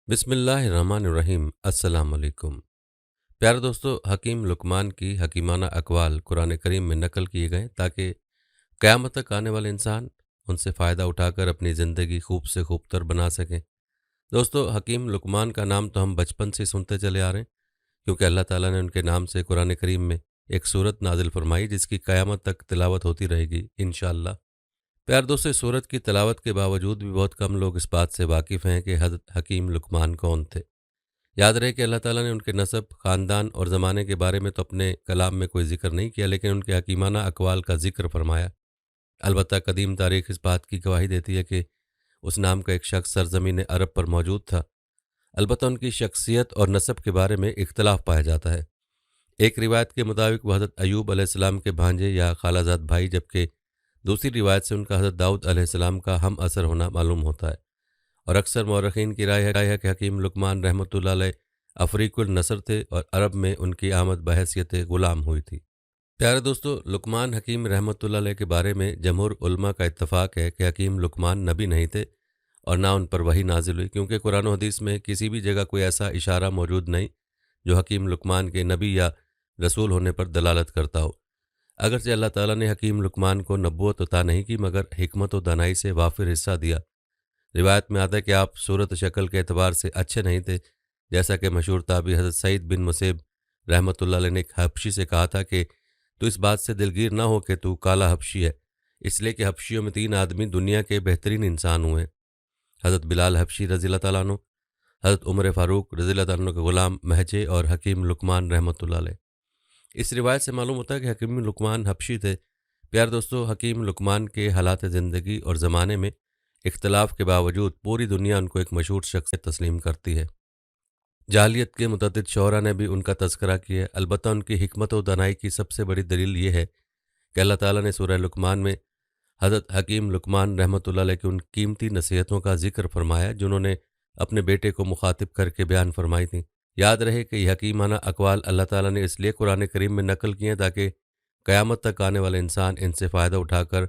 بسم اللہ الرحمن الرحیم۔ السلام علیکم پیارے دوستو، حکیم لقمان کی حکیمانہ اقوال قرآن کریم میں نقل کیے گئے تاکہ قیامت تک آنے والے انسان ان سے فائدہ اٹھا کر اپنی زندگی خوب سے خوب تر بنا سکیں۔ دوستو، حکیم لقمان کا نام تو ہم بچپن سے سنتے چلے آ رہے ہیں، کیونکہ اللہ تعالیٰ نے ان کے نام سے قرآن کریم میں ایک سورت نازل فرمائی جس کی قیامت تک تلاوت ہوتی رہے گی انشاءاللہ۔ پیار دوستو، اس سورت کی تلاوت کے باوجود بھی بہت کم لوگ اس بات سے واقف ہیں کہ حضرت حکیم لقمان کون تھے۔ یاد رہے کہ اللہ تعالیٰ نے ان کے نسب، خاندان اور زمانے کے بارے میں تو اپنے کلام میں کوئی ذکر نہیں کیا، لیکن ان کے حکیمانہ اقوال کا ذکر فرمایا۔ البتہ قدیم تاریخ اس بات کی گواہی دیتی ہے کہ اس نام کا ایک شخص سرزمین عرب پر موجود تھا۔ البتہ ان کی شخصیت اور نسب کے بارے میں اختلاف پایا جاتا ہے۔ ایک روایت کے مطابق وہ حضرت ایوب علیہ السلام کے بھانجے یا خالہ زاد بھائی، جبکہ دوسری روایت سے ان کا حضرت داؤد علیہ السلام کا ہم اثر ہونا معلوم ہوتا ہے، اور اکثر مورخین کی رائے ہے کہ حکیم لقمان رحمۃ اللہ علیہ افریق النصر تھے اور عرب میں ان کی آمد بحیثیت غلام ہوئی تھی۔ پیارے دوستو، لقمان حکیم رحمۃ اللہ علیہ کے بارے میں جمہور علماء کا اتفاق ہے کہ حکیم لقمان نبی نہیں تھے اور نہ ان پر وحی نازل ہوئی، کیونکہ قرآن و حدیث میں کسی بھی جگہ کوئی ایسا اشارہ موجود نہیں جو حکیم لقمان کے نبی یا رسول ہونے پر دلالت کرتا ہو۔ اگرچہ اللہ تعالیٰ نے حکیم لقمان کو نبوت عطا نہیں کی، مگر حکمت و دانائی سے وافر حصہ دیا۔ روایت میں آتا ہے کہ آپ صورت و شکل کے اعتبار سے اچھے نہیں تھے، جیسا کہ مشہور تابعی حضرت سعید بن مسیب رحمۃ اللہ علیہ نے ایک حبشی سے کہا تھا کہ تو اس بات سے دلگیر نہ ہو کہ تو کالا حبشی ہے، اس لیے کہ حبشیوں میں 3 آدمی دنیا کے بہترین انسان ہوئے، حضرت بلال حبشی رضی اللہ تعالیٰ عنہ، حضرت عمر فاروق رضی اللہ تعالیٰ عنہ کے غلام مہجے، اور حکیم لقمان رحمۃ اللہ علیہ۔ اس روایت سے معلوم ہوتا ہے کہ حکیم لقمان حبشی تھے۔ پیار دوستو، حکیم لقمان کے حالات زندگی اور زمانے میں اختلاف کے باوجود پوری دنیا ان کو ایک مشہور شخصیت تسلیم کرتی ہے۔ جاہلیت کے متعدد شعراء نے بھی ان کا تذکرہ کیا ہے۔ البتہ ان کی حکمت و دانائی کی سب سے بڑی دلیل یہ ہے کہ اللہ تعالیٰ نے سورہ لقمان میں حضرت حکیم لقمان رحمۃ اللہ علیہ کی ان قیمتی نصیحتوں کا ذکر فرمایا جنہوں نے اپنے بیٹے کو مخاطب کر کے بیان فرمائی تھیں۔ یاد رہے کہ یہ حکیمانہ اقوال اللہ تعالیٰ نے اس لیے قرآن کریم میں نقل کیے ہیں تاکہ قیامت تک آنے والے انسان ان سے فائدہ اٹھا کر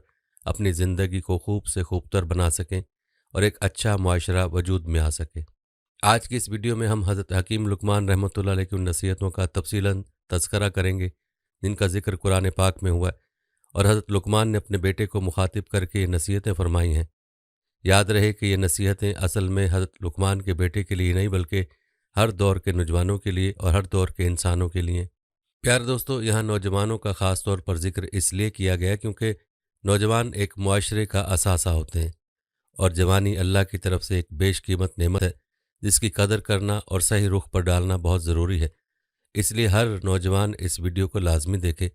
اپنی زندگی کو خوب سے خوب تر بنا سکیں اور ایک اچھا معاشرہ وجود میں آ سکے۔ آج کی اس ویڈیو میں ہم حضرت حکیم لقمان رحمۃ اللہ علیہ کی ان نصیحتوں کا تفصیلاً تذکرہ کریں گے جن کا ذکر قرآن پاک میں ہوا ہے، اور حضرت لقمان نے اپنے بیٹے کو مخاطب کر کے یہ نصیحتیں فرمائی ہیں۔ یاد رہے کہ یہ نصیحتیں اصل میں حضرت لقمان کے بیٹے کے لیے نہیں بلکہ ہر دور کے نوجوانوں کے لیے اور ہر دور کے انسانوں کے لیے۔ پیارے دوستو، یہاں نوجوانوں کا خاص طور پر ذکر اس لیے کیا گیا کیونکہ نوجوان ایک معاشرے کا اثاثہ ہوتے ہیں، اور جوانی اللہ کی طرف سے ایک بیش قیمت نعمت ہے جس کی قدر کرنا اور صحیح رخ پر ڈالنا بہت ضروری ہے۔ اس لیے ہر نوجوان اس ویڈیو کو لازمی دیکھے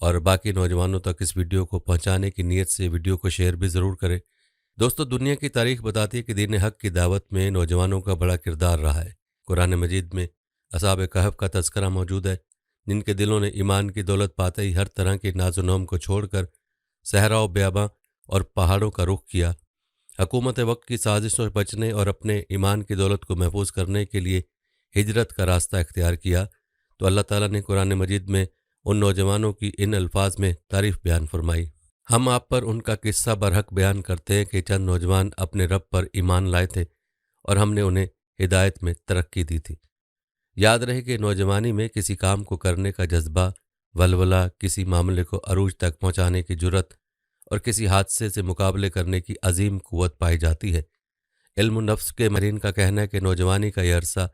اور باقی نوجوانوں تک اس ویڈیو کو پہنچانے کی نیت سے ویڈیو کو شیئر بھی ضرور کرے۔ دوستو، دنیا کی تاریخ بتاتی ہے کہ دین حق کی دعوت میں نوجوانوں کا بڑا کردار رہا ہے۔ قرآن مجید میں اصحاب کہف کا تذکرہ موجود ہے جن کے دلوں نے ایمان کی دولت پاتے ہی ہر طرح کے ناز و نوم کو چھوڑ کر صحرا و بیاباں اور پہاڑوں کا رخ کیا۔ حکومت وقت کی سازشوں سے بچنے اور اپنے ایمان کی دولت کو محفوظ کرنے کے لیے ہجرت کا راستہ اختیار کیا، تو اللہ تعالیٰ نے قرآن مجید میں ان نوجوانوں کی ان الفاظ میں تعریف بیان فرمائی۔ ہم آپ پر ان کا قصہ برحق بیان کرتے ہیں کہ چند نوجوان اپنے رب پر ایمان لائے تھے اور ہم نے انہیں ہدایت میں ترقی دی تھی۔ یاد رہے کہ نوجوانی میں کسی کام کو کرنے کا جذبہ، ولولہ، کسی معاملے کو عروج تک پہنچانے کی جرت اور کسی حادثے سے مقابلے کرنے کی عظیم قوت پائی جاتی ہے۔ علم النفس کے ماہرین کا کہنا ہے کہ نوجوانی کا یہ عرصہ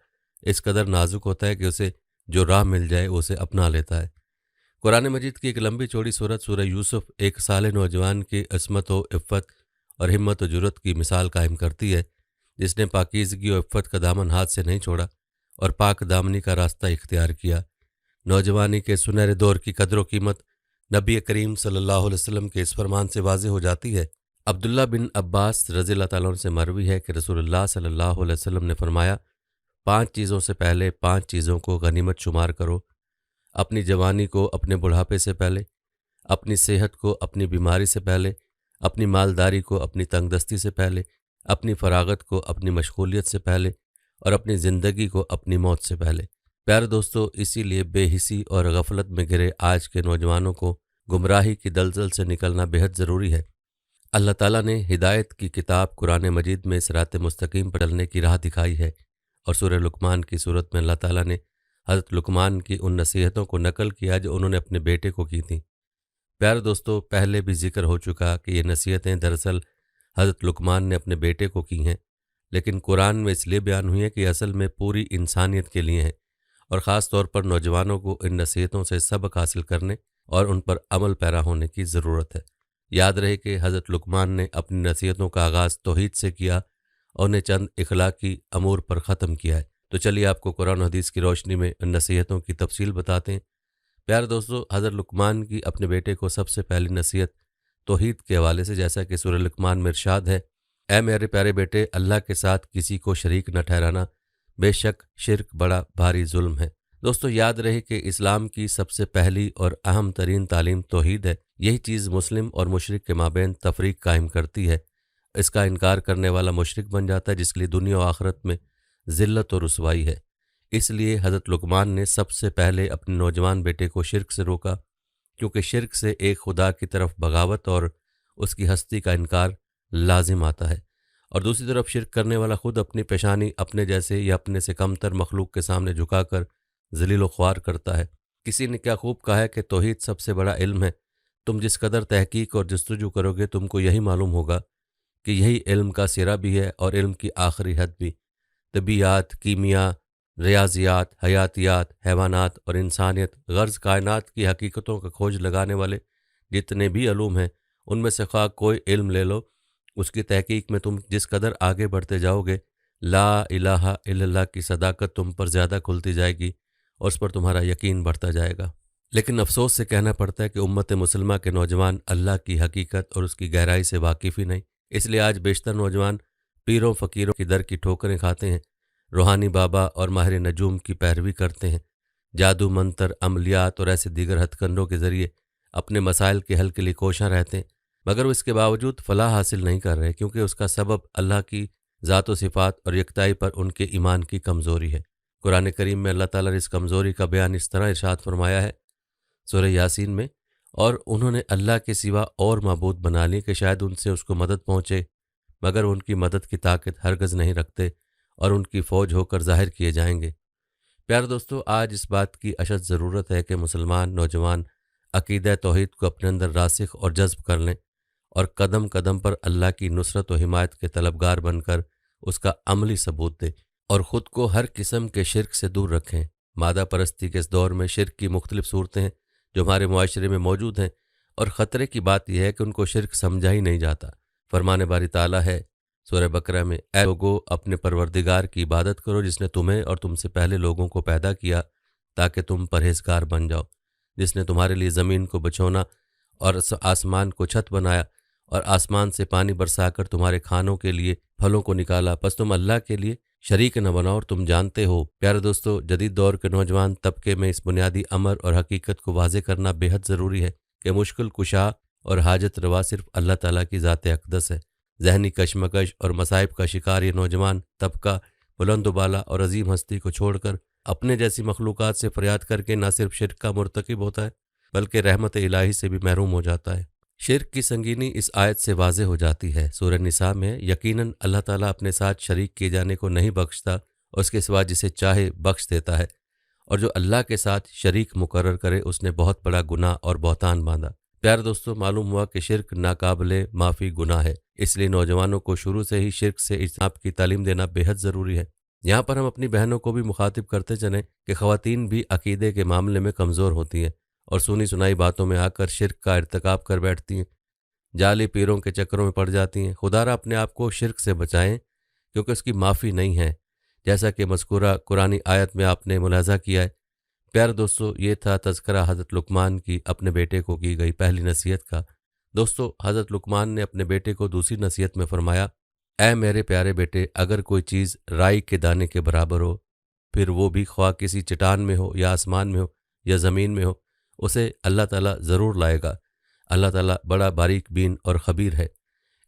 اس قدر نازک ہوتا ہے کہ اسے جو راہ مل جائے وہ اسے اپنا لیتا ہے۔ قرآن مجید کی ایک لمبی چوڑی سورت سورہ یوسف ایک صالح نوجوان کی عصمت و عفت اور ہمت و جرت کی مثال قائم کرتی ہے جس نے پاکیزگی و عفت کا دامن ہاتھ سے نہیں چھوڑا اور پاک دامنی کا راستہ اختیار کیا۔ نوجوانی کے سنہرے دور کی قدر و قیمت نبی کریم صلی اللہ علیہ وسلم کے اس فرمان سے واضح ہو جاتی ہے۔ عبداللہ بن عباس رضی اللہ تعالیٰ عنہ سے مروی ہے کہ رسول اللہ صلی اللہ علیہ وسلم نے فرمایا، 5 چیزوں سے پہلے 5 چیزوں کو غنیمت شمار کرو: اپنی جوانی کو اپنے بڑھاپے سے پہلے، اپنی صحت کو اپنی بیماری سے پہلے، اپنی مالداری کو اپنی تنگ دستی سے پہلے، اپنی فراغت کو اپنی مشغولیت سے پہلے، اور اپنی زندگی کو اپنی موت سے پہلے۔ پیارے دوستو، اسی لیے بے حسی اور غفلت میں گرے آج کے نوجوانوں کو گمراہی کی دلدل سے نکلنا بہت ضروری ہے۔ اللہ تعالیٰ نے ہدایت کی کتاب قرآن مجید میں صراط مستقیم پر چلنے کی راہ دکھائی ہے، اور سورہ لقمان کی صورت میں اللہ تعالیٰ نے حضرت لقمان کی ان نصیحتوں کو نقل کیا جو انہوں نے اپنے بیٹے کو کی تھیں۔ پیارے دوستو، پہلے بھی ذکر ہو چکا کہ یہ نصیحتیں دراصل حضرت لقمان نے اپنے بیٹے کو کی ہیں، لیکن قرآن میں اس لیے بیان ہوئی ہیں کہ اصل میں پوری انسانیت کے لیے ہیں، اور خاص طور پر نوجوانوں کو ان نصیحتوں سے سبق حاصل کرنے اور ان پر عمل پیرا ہونے کی ضرورت ہے۔ یاد رہے کہ حضرت لقمان نے اپنی نصیحتوں کا آغاز توحید سے کیا اور انہیں چند اخلاقی امور پر ختم کیا ہے۔ تو چلیے آپ کو قرآن و حدیث کی روشنی میں ان نصیحتوں کی تفصیل بتاتے ہیں۔ پیارے دوستو، حضرت لقمان کی اپنے بیٹے کو سب سے پہلی نصیحت توحید کے حوالے سے، جیسا کہ سورہ لقمان میں ارشاد ہے، اے میرے پیارے بیٹے، اللہ کے ساتھ کسی کو شریک نہ ٹھہرانا، بے شک شرک بڑا بھاری ظلم ہے۔ دوستو، یاد رہے کہ اسلام کی سب سے پہلی اور اہم ترین تعلیم توحید ہے۔ یہی چیز مسلم اور مشرک کے مابین تفریق قائم کرتی ہے۔ اس کا انکار کرنے والا مشرک بن جاتا ہے، جس کے لیے دنیا و آخرت میں ذلت و رسوائی ہے۔ اس لیے حضرت لقمان نے سب سے پہلے اپنے نوجوان بیٹے کو شرک سے روکا، کیونکہ شرک سے ایک خدا کی طرف بغاوت اور اس کی ہستی کا انکار لازم آتا ہے، اور دوسری طرف شرک کرنے والا خود اپنی پیشانی اپنے جیسے یا اپنے سے کمتر مخلوق کے سامنے جھکا کر ذلیل و خوار کرتا ہے۔ کسی نے کیا خوب کہا ہے کہ توحید سب سے بڑا علم ہے۔ تم جس قدر تحقیق اور جستجو کرو گے، تم کو یہی معلوم ہوگا کہ یہی علم کا سرا بھی ہے اور علم کی آخری حد بھی۔ طبیعیات، کیمیا، ریاضیات، حیاتیات، حیوانات اور انسانیت، غرض کائنات کی حقیقتوں کا کھوج لگانے والے جتنے بھی علوم ہیں، ان میں سے خواہ کوئی علم لے لو، اس کی تحقیق میں تم جس قدر آگے بڑھتے جاؤ گے، لا الہ الا اللہ کی صداقت تم پر زیادہ کھلتی جائے گی اور اس پر تمہارا یقین بڑھتا جائے گا۔ لیکن افسوس سے کہنا پڑتا ہے کہ امت مسلمہ کے نوجوان اللہ کی حقیقت اور اس کی گہرائی سے واقف ہی نہیں۔ اس لیے آج بیشتر نوجوان پیروں فقیروں کی در کی ٹھوکریں کھاتے ہیں، روحانی بابا اور ماہر نجوم کی پیروی کرتے ہیں، جادو منتر، عملیات اور ایسے دیگر ہتھ کنڈوں کے ذریعے اپنے مسائل کے حل کے لیے کوشاں رہتے ہیں، مگر وہ اس کے باوجود فلاح حاصل نہیں کر رہے، کیونکہ اس کا سبب اللہ کی ذات و صفات اور یکتائی پر ان کے ایمان کی کمزوری ہے۔ قرآن کریم میں اللہ تعالیٰ نے اس کمزوری کا بیان اس طرح ارشاد فرمایا ہے سورہ یاسین میں، اور انہوں نے اللہ کے سوا اور معبود بنا لی کہ شاید ان سے اس کو مدد پہنچے، مگر ان کی مدد کی طاقت ہرگز نہیں رکھتے اور ان کی فوج ہو کر ظاہر کیے جائیں گے۔ پیارے دوستو، آج اس بات کی اشد ضرورت ہے کہ مسلمان نوجوان عقیدہ توحید کو اپنے اندر راسخ اور جذب کر لیں اور قدم قدم پر اللہ کی نصرت و حمایت کے طلبگار بن کر اس کا عملی ثبوت دیں اور خود کو ہر قسم کے شرک سے دور رکھیں۔ مادہ پرستی کے اس دور میں شرک کی مختلف صورتیں ہیں جو ہمارے معاشرے میں موجود ہیں، اور خطرے کی بات یہ ہے کہ ان کو شرک سمجھا ہی نہیں جاتا۔ فرمان باری تعالیٰ ہے سورہ بقرہ میں، اے لوگو، اپنے پروردگار کی عبادت کرو جس نے تمہیں اور تم سے پہلے لوگوں کو پیدا کیا تاکہ تم پرہیزگار بن جاؤ، جس نے تمہارے لیے زمین کو بچھونا اور آسمان کو چھت بنایا اور آسمان سے پانی برسا کر تمہارے کھانوں کے لیے پھلوں کو نکالا، پس تم اللہ کے لیے شریک نہ بناؤ اور تم جانتے ہو۔ پیارے دوستو، جدید دور کے نوجوان طبقے میں اس بنیادی امر اور حقیقت کو واضح کرنا بے حد ضروری ہے کہ مشکل کشا اور حاجت روا صرف اللہ تعالیٰ کی ذات اقدس ہے۔ ذہنی کشمکش اور مصائب کا شکار یہ نوجوان طبقہ بلند و بالا اور عظیم ہستی کو چھوڑ کر اپنے جیسی مخلوقات سے فریاد کر کے نہ صرف شرک کا مرتکب ہوتا ہے بلکہ رحمت الہی سے بھی محروم ہو جاتا ہے۔ شرک کی سنگینی اس آیت سے واضح ہو جاتی ہے۔ سورہ نساء میں، یقیناً اللہ تعالیٰ اپنے ساتھ شریک کیے جانے کو نہیں بخشتا اور اس کے سوا جسے چاہے بخش دیتا ہے، اور جو اللہ کے ساتھ شریک مقرر کرے اس نے بہت بڑا گناہ اور بہتان باندھا۔ پیارے دوستو، معلوم ہوا کہ شرک ناقابل معافی گناہ ہے، اس لیے نوجوانوں کو شروع سے ہی شرک سے اجتناب کی تعلیم دینا بے حد ضروری ہے۔ یہاں پر ہم اپنی بہنوں کو بھی مخاطب کرتے چلیں کہ خواتین بھی عقیدے کے معاملے میں کمزور ہوتی ہیں اور سنی سنائی باتوں میں آ کر شرک کا ارتکاب کر بیٹھتی ہیں، جعلی پیروں کے چکروں میں پڑ جاتی ہیں۔ خدا را اپنے آپ کو شرک سے بچائیں، کیونکہ اس کی معافی نہیں ہے، جیسا کہ مذکورہ قرآنی آیت میں آپ نے ملاحظہ کیا ہے۔ پیارے دوستو، یہ تھا تذکرہ حضرت لقمان کی اپنے بیٹے کو کی گئی پہلی نصیحت کا۔ دوستو، حضرت لقمان نے اپنے بیٹے کو دوسری نصیحت میں فرمایا، اے میرے پیارے بیٹے، اگر کوئی چیز رائی کے دانے کے برابر ہو، پھر وہ بھی خواہ کسی چٹان میں ہو یا آسمان میں ہو یا زمین میں ہو، اسے اللہ تعالیٰ ضرور لائے گا۔ اللہ تعالیٰ بڑا باریک بین اور خبیر ہے۔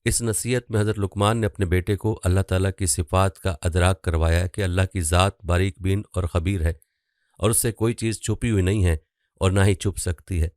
اس نصیحت میں حضرت لقمان نے اپنے بیٹے کو اللہ تعالیٰ کی صفات کا ادراک کروایا کہ اللہ کی ذات باریک بین اور خبیر ہے، اور اس سے کوئی چیز چھپی ہوئی نہیں ہے اور نہ ہی چھپ سکتی ہے۔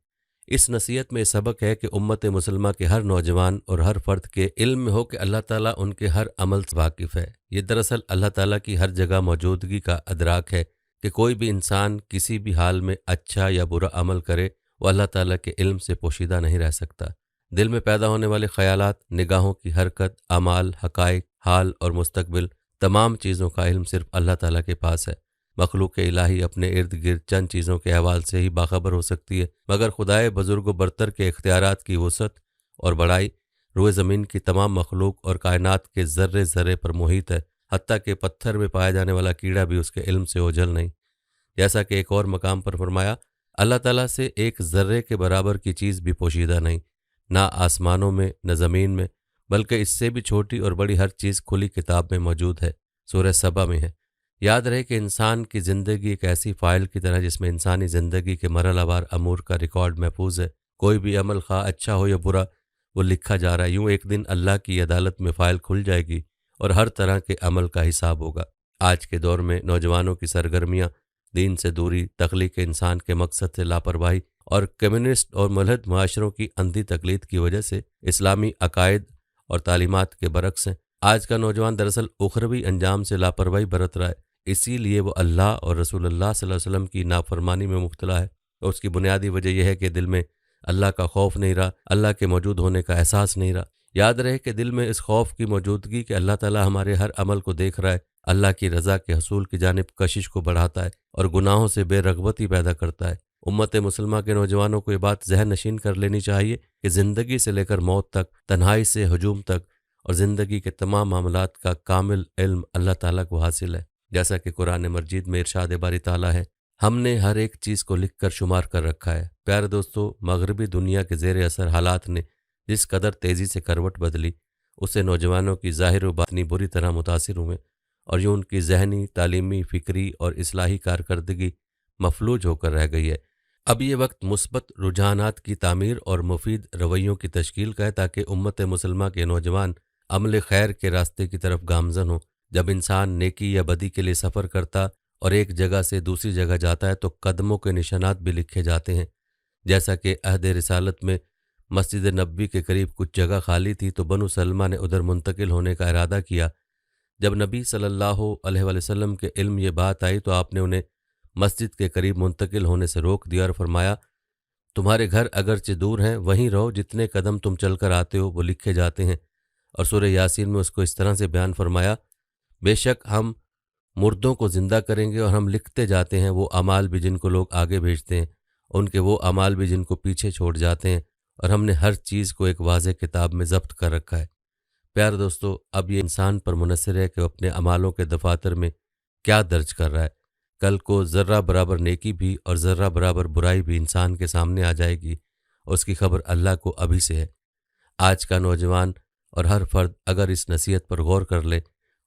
اس نصیحت میں یہ سبق ہے کہ امت مسلمہ کے ہر نوجوان اور ہر فرد کے علم میں ہو کہ اللہ تعالیٰ ان کے ہر عمل سے واقف ہے۔ یہ دراصل اللہ تعالیٰ کی ہر جگہ موجودگی کا ادراک ہے کہ کوئی بھی انسان کسی بھی حال میں اچھا یا برا عمل کرے وہ اللہ تعالیٰ کے علم سے پوشیدہ نہیں رہ سکتا۔ دل میں پیدا ہونے والے خیالات، نگاہوں کی حرکت، اعمال، حقائق، حال اور مستقبل، تمام چیزوں کا علم صرف اللہ تعالیٰ کے پاس ہے۔ مخلوق الہی اپنے ارد گرد چند چیزوں کے احوال سے ہی باخبر ہو سکتی ہے، مگر خدائے بزرگ و برتر کے اختیارات کی وسعت اور بڑائی روئے زمین کی تمام مخلوق اور کائنات کے ذرے ذرے پر محیط ہے، حتیٰ کہ پتھر میں پایا جانے والا کیڑا بھی اس کے علم سے اوجھل نہیں۔ جیسا کہ ایک اور مقام پر فرمایا، اللہ تعالیٰ سے ایک ذرے کے برابر کی چیز بھی پوشیدہ نہیں، نہ آسمانوں میں نہ زمین میں، بلکہ اس سے بھی چھوٹی اور بڑی ہر چیز کھلی کتاب میں موجود ہے۔ سورہ سبا میں ہے۔ یاد رہے کہ انسان کی زندگی ایک ایسی فائل کی طرح جس میں انسانی زندگی کے مرحلہ وار امور کا ریکارڈ محفوظ ہے۔ کوئی بھی عمل خواہ اچھا ہو یا برا وہ لکھا جا رہا ہے۔ یوں ایک دن اللہ کی عدالت میں فائل کھل جائے گی اور ہر طرح کے عمل کا حساب ہوگا۔ آج کے دور میں نوجوانوں کی سرگرمیاں، دین سے دوری، تخلیق انسان کے مقصد سے لاپرواہی اور کمیونسٹ اور ملحد معاشروں کی اندھی تقلید کی وجہ سے اسلامی عقائد اور تعلیمات کے برعکس ہیں۔ آج کا نوجوان دراصل اخروی انجام سے لاپرواہی برت رہا ہے، اسی لیے وہ اللہ اور رسول اللہ صلی اللہ علیہ وسلم کی نافرمانی میں مبتلا ہے، اور اس کی بنیادی وجہ یہ ہے کہ دل میں اللہ کا خوف نہیں رہا، اللہ کے موجود ہونے کا احساس نہیں رہا۔ یاد رہے کہ دل میں اس خوف کی موجودگی کہ اللہ تعالیٰ ہمارے ہر عمل کو دیکھ رہا ہے، اللہ کی رضا کے حصول کی جانب کشش کو بڑھاتا ہے اور گناہوں سے بے رغبتی پیدا کرتا ہے۔ امت مسلمہ کے نوجوانوں کو یہ بات ذہن نشین کر لینی چاہیے کہ زندگی سے لے کر موت تک، تنہائی سے ہجوم تک اور زندگی کے تمام معاملات کا کامل علم اللہ تعالیٰ کو حاصل ہے۔ جیسا کہ قرآن مجید میں ارشاد باری تعالیٰ ہے، ہم نے ہر ایک چیز کو لکھ کر شمار کر رکھا ہے۔ پیارے دوستو، مغربی دنیا کے زیر اثر حالات نے جس قدر تیزی سے کروٹ بدلی، اس سے نوجوانوں کی ظاہر و باطنی بری طرح متاثر ہوئے اور یوں ان کی ذہنی، تعلیمی، فکری اور اصلاحی کارکردگی مفلوج ہو کر رہ گئی ہے۔ اب یہ وقت مثبت رجحانات کی تعمیر اور مفید رویوں کی تشکیل کا ہے تاکہ امت مسلمہ کے نوجوان عمل خیر کے راستے کی طرف گامزن ہوں۔ جب انسان نیکی یا بدی کے لیے سفر کرتا اور ایک جگہ سے دوسری جگہ جاتا ہے تو قدموں کے نشانات بھی لکھے جاتے ہیں۔ جیسا کہ عہد رسالت میں مسجد نبوی کے قریب کچھ جگہ خالی تھی تو بنو سلمہ نے ادھر منتقل ہونے کا ارادہ کیا۔ جب نبی صلی اللہ علیہ وسلم کے علم یہ بات آئی تو آپ نے انہیں مسجد کے قریب منتقل ہونے سے روک دیا اور فرمایا، تمہارے گھر اگرچہ دور ہیں وہیں رہو، جتنے قدم تم چل کر آتے ہو وہ لکھے جاتے ہیں۔ اور سورہ یاسین میں اس کو اس طرح سے بیان فرمایا، بے شک ہم مردوں کو زندہ کریں گے اور ہم لکھتے جاتے ہیں وہ اعمال بھی جن کو لوگ آگے بھیجتے ہیں، ان کے وہ اعمال بھی جن کو پیچھے چھوڑ جاتے ہیں، اور ہم نے ہر چیز کو ایک واضح کتاب میں ضبط کر رکھا ہے۔ پیارے دوستو، اب یہ انسان پر منحصر ہے کہ وہ اپنے اعمالوں کے دفاتر میں کیا درج کر رہا ہے۔ کل کو ذرہ برابر نیکی بھی اور ذرہ برابر برائی بھی انسان کے سامنے آ جائے گی، اور اس کی خبر اللہ کو ابھی سے ہے۔ آج کا نوجوان اور ہر فرد اگر اس نصیحت پر غور کر لے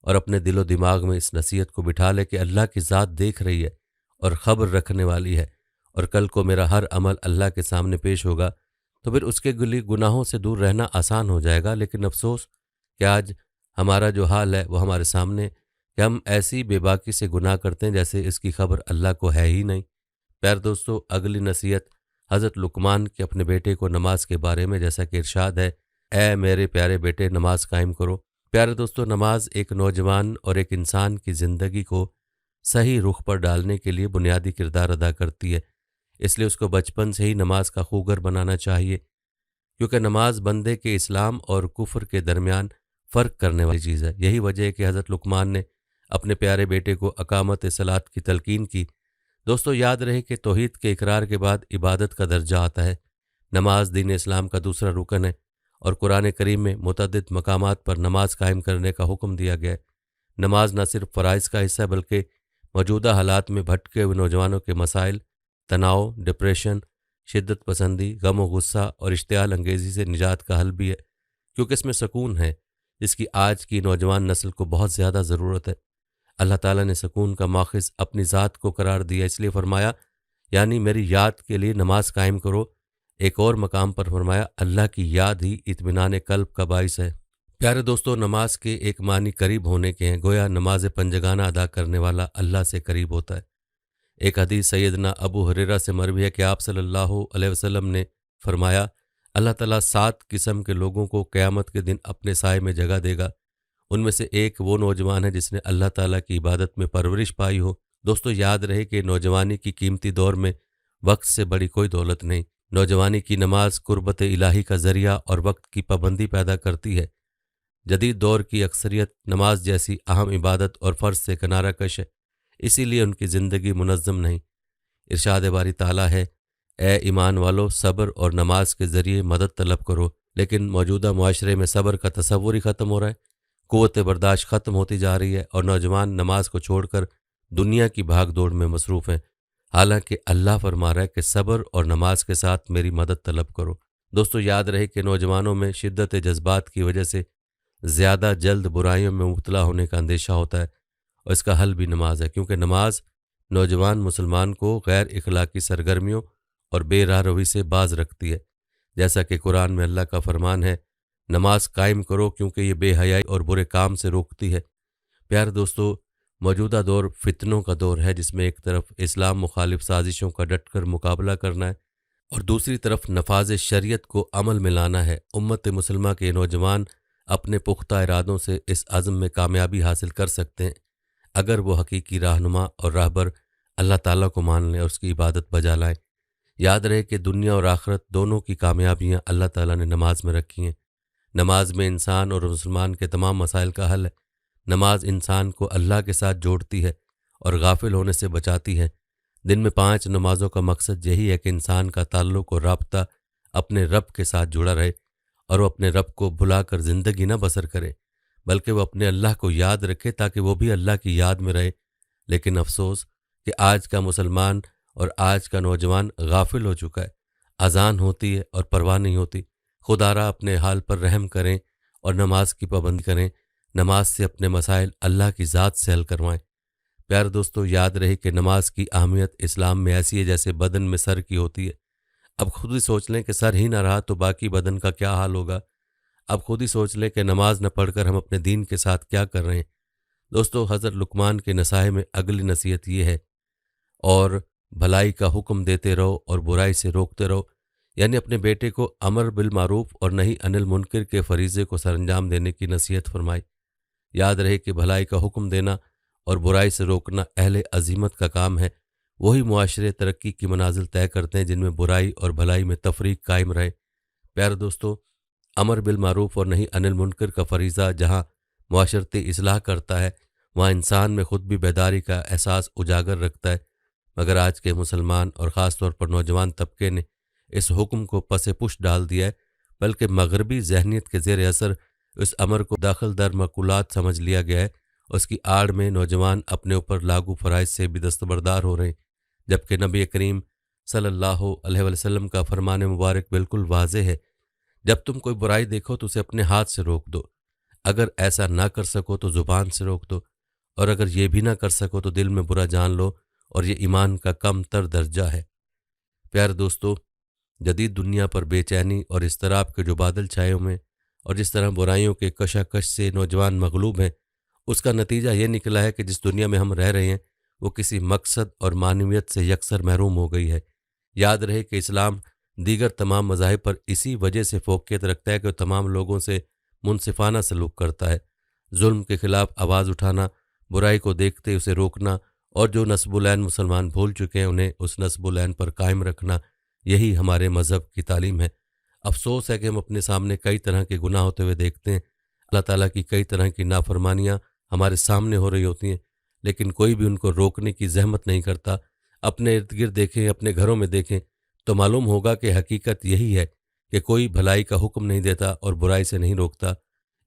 اور اپنے دل و دماغ میں اس نصیحت کو بٹھا لے کہ اللہ کی ذات دیکھ رہی ہے اور خبر رکھنے والی ہے، اور کل کو میرا ہر عمل اللہ کے سامنے پیش ہوگا، تو پھر اس کے گناہوں سے دور رہنا آسان ہو جائے گا۔ لیکن افسوس کہ آج ہمارا جو حال ہے وہ ہمارے سامنے کہ ہم ایسی بے باکی سے گناہ کرتے ہیں جیسے اس کی خبر اللہ کو ہے ہی نہیں۔ پیارے دوستو، اگلی نصیحت حضرت لقمان کے اپنے بیٹے کو نماز کے بارے میں، جیسا کہ ارشاد ہے، اے میرے پیارے بیٹے نماز قائم کرو۔ پیارے دوستو، نماز ایک نوجوان اور ایک انسان کی زندگی کو صحیح رخ پر ڈالنے کے لیے بنیادی کردار ادا کرتی ہے۔ اس لیے اس کو بچپن سے ہی نماز کا خوگر بنانا چاہیے، کیونکہ نماز بندے کے اسلام اور کفر کے درمیان فرق کرنے والی چیز ہے۔ یہی وجہ ہے کہ حضرت لقمان نے اپنے پیارے بیٹے کو اقامت صلاۃ کی تلقین کی۔ دوستو، یاد رہے کہ توحید کے اقرار کے بعد عبادت کا درجہ آتا ہے۔ نماز دین اسلام کا دوسرا رکن ہے، اور قرآن کریم میں متعدد مقامات پر نماز قائم کرنے کا حکم دیا گیا ہے۔ نماز نہ صرف فرائض کا حصہ ہے بلکہ موجودہ حالات میں بھٹکے ہوئے نوجوانوں کے مسائل، تناؤ، ڈپریشن، شدت پسندی، غم و غصہ اور اشتعال انگیزی سے نجات کا حل بھی ہے، کیونکہ اس میں سکون ہے جس کی آج کی نوجوان نسل کو بہت زیادہ ضرورت ہے۔ اللہ تعالیٰ نے سکون کا ماخذ اپنی ذات کو قرار دیا، اس لیے فرمایا یعنی میری یاد کے لیے نماز قائم کرو۔ ایک اور مقام پر فرمایا اللہ کی یاد ہی اطمینان قلب کا باعث ہے۔ پیارے دوستو، نماز کے ایک معنی قریب ہونے کے ہیں، گویا نماز پنجگانہ ادا کرنے والا اللہ سے قریب ہوتا ہے۔ ایک حدیث سیدنا ابو ہریرہ سے مروی ہے کہ آپ صلی اللہ علیہ وسلم نے فرمایا اللہ تعالیٰ 7 قسم کے لوگوں کو قیامت کے دن اپنے سائے میں جگہ دے گا۔ ان میں سے ایک وہ نوجوان ہے جس نے اللہ تعالیٰ کی عبادت میں پرورش پائی ہو۔ دوستو یاد رہے کہ نوجوانی کی قیمتی دور میں وقت سے بڑی کوئی دولت نہیں۔ نوجوانی کی نماز قربت الہی کا ذریعہ اور وقت کی پابندی پیدا کرتی ہے۔ جدید دور کی اکثریت نماز جیسی اہم عبادت اور فرض سے کنارہ کش ہے، اسی لیے ان کی زندگی منظم نہیں۔ ارشاد باری تعالیٰ ہے، اے ایمان والو صبر اور نماز کے ذریعے مدد طلب کرو۔ لیکن موجودہ معاشرے میں صبر کا تصور ہی ختم ہو رہا ہے، قوت برداشت ختم ہوتی جا رہی ہے اور نوجوان نماز کو چھوڑ کر دنیا کی بھاگ دوڑ میں مصروف ہیں، حالانکہ اللہ فرما رہا ہے کہ صبر اور نماز کے ساتھ میری مدد طلب کرو۔ دوستو یاد رہے کہ نوجوانوں میں شدت جذبات کی وجہ سے زیادہ جلد برائیوں میں مبتلا ہونے کا اندیشہ ہوتا ہے، اور اس کا حل بھی نماز ہے، کیونکہ نماز نوجوان مسلمان کو غیر اخلاقی سرگرمیوں اور بے راہ روی سے باز رکھتی ہے، جیسا کہ قرآن میں اللہ کا فرمان ہے، نماز قائم کرو کیونکہ یہ بے حیائی اور برے کام سے روکتی ہے۔ پیارے دوستو، موجودہ دور فتنوں کا دور ہے، جس میں ایک طرف اسلام مخالف سازشوں کا ڈٹ کر مقابلہ کرنا ہے اور دوسری طرف نفاذ شریعت کو عمل میں لانا ہے۔ امت مسلمہ کے نوجوان اپنے پختہ ارادوں سے اس عزم میں کامیابی حاصل کر سکتے ہیں اگر وہ حقیقی رہنما اور راہبر اللہ تعالیٰ کو مان لیں اور اس کی عبادت بجا لائیں۔ یاد رہے کہ دنیا اور آخرت دونوں کی کامیابیاں اللہ تعالیٰ نے نماز میں رکھی ہیں۔ نماز میں انسان اور مسلمان کے تمام مسائل کا حل ہے۔ نماز انسان کو اللہ کے ساتھ جوڑتی ہے اور غافل ہونے سے بچاتی ہے۔ دن میں 5 نمازوں کا مقصد یہی ہے کہ انسان کا تعلق اور رابطہ اپنے رب کے ساتھ جڑا رہے اور وہ اپنے رب کو بھلا کر زندگی نہ بسر کرے، بلکہ وہ اپنے اللہ کو یاد رکھے تاکہ وہ بھی اللہ کی یاد میں رہے۔ لیکن افسوس کہ آج کا مسلمان اور آج کا نوجوان غافل ہو چکا ہے۔ اذان ہوتی ہے اور پرواہ نہیں ہوتی۔ خدا را اپنے حال پر رحم کریں اور نماز کی پابندی کریں، نماز سے اپنے مسائل اللہ کی ذات سے حل کروائیں۔ پیارے دوستو یاد رہے کہ نماز کی اہمیت اسلام میں ایسی ہے جیسے بدن میں سر کی ہوتی ہے۔ اب خود ہی سوچ لیں کہ سر ہی نہ رہا تو باقی بدن کا کیا حال ہوگا۔ اب خود ہی سوچ لیں کہ نماز نہ پڑھ کر ہم اپنے دین کے ساتھ کیا کر رہے ہیں۔ دوستو حضرت لقمان کے نصائح میں اگلی نصیحت یہ ہے، اور بھلائی کا حکم دیتے رہو اور برائی سے روکتے رہو، یعنی اپنے بیٹے کو امر بالمعروف اور نہی عن المنکر کے فریضے کو سر انجام دینے کی نصیحت فرمائی۔ یاد رہے کہ بھلائی کا حکم دینا اور برائی سے روکنا اہل عزیمت کا کام ہے۔ وہی معاشرے ترقی کی منازل طے کرتے ہیں جن میں برائی اور بھلائی میں تفریق قائم رہے۔ پیارے دوستو، امر بالمعروف اور نہی عن المنکر کا فریضہ جہاں معاشرتی اصلاح کرتا ہے، وہاں انسان میں خود بھی بیداری کا احساس اجاگر رکھتا ہے، مگر آج کے مسلمان اور خاص طور پر نوجوان طبقے نے اس حکم کو پس پش ڈال دیا ہے، بلکہ مغربی ذہنیت کے زیر اثر اس امر کو داخل در مقولات سمجھ لیا گیا ہے۔ اس کی آڑ میں نوجوان اپنے اوپر لاگو فرائض سے بھی دستبردار ہو رہے ہیں، جبکہ نبی کریم صلی اللہ علیہ وسلم کا فرمان مبارک بالکل واضح ہے، جب تم کوئی برائی دیکھو تو اسے اپنے ہاتھ سے روک دو، اگر ایسا نہ کر سکو تو زبان سے روک دو، اور اگر یہ بھی نہ کر سکو تو دل میں برا جان لو، اور یہ ایمان کا کم تر درجہ ہے۔ پیارے دوستو، جدید دنیا پر بے چینی اور اضطراب کے جو بادل چھائے ہوئے ہیں اور جس طرح برائیوں کے کشاکش سے نوجوان مغلوب ہیں، اس کا نتیجہ یہ نکلا ہے کہ جس دنیا میں ہم رہ رہے ہیں وہ کسی مقصد اور معنویت سے یکسر محروم ہو گئی ہے۔ یاد رہے کہ اسلام دیگر تمام مذاہب پر اسی وجہ سے فوقیت رکھتا ہے کہ وہ تمام لوگوں سے منصفانہ سلوک کرتا ہے۔ ظلم کے خلاف آواز اٹھانا، برائی کو دیکھتے اسے روکنا، اور جو نصب العین مسلمان بھول چکے ہیں انہیں اس نصب العین پر قائم رکھنا، یہی ہمارے مذہب کی تعلیم ہے۔ افسوس ہے کہ ہم اپنے سامنے کئی طرح کے گناہ ہوتے ہوئے دیکھتے ہیں، اللہ تعالیٰ کی کئی طرح کی نافرمانیاں ہمارے سامنے ہو رہی ہوتی ہیں، لیکن کوئی بھی ان کو روکنے کی زحمت نہیں کرتا۔ اپنے ارد گرد دیکھیں، اپنے گھروں میں دیکھیں تو معلوم ہوگا کہ حقیقت یہی ہے کہ کوئی بھلائی کا حکم نہیں دیتا اور برائی سے نہیں روکتا۔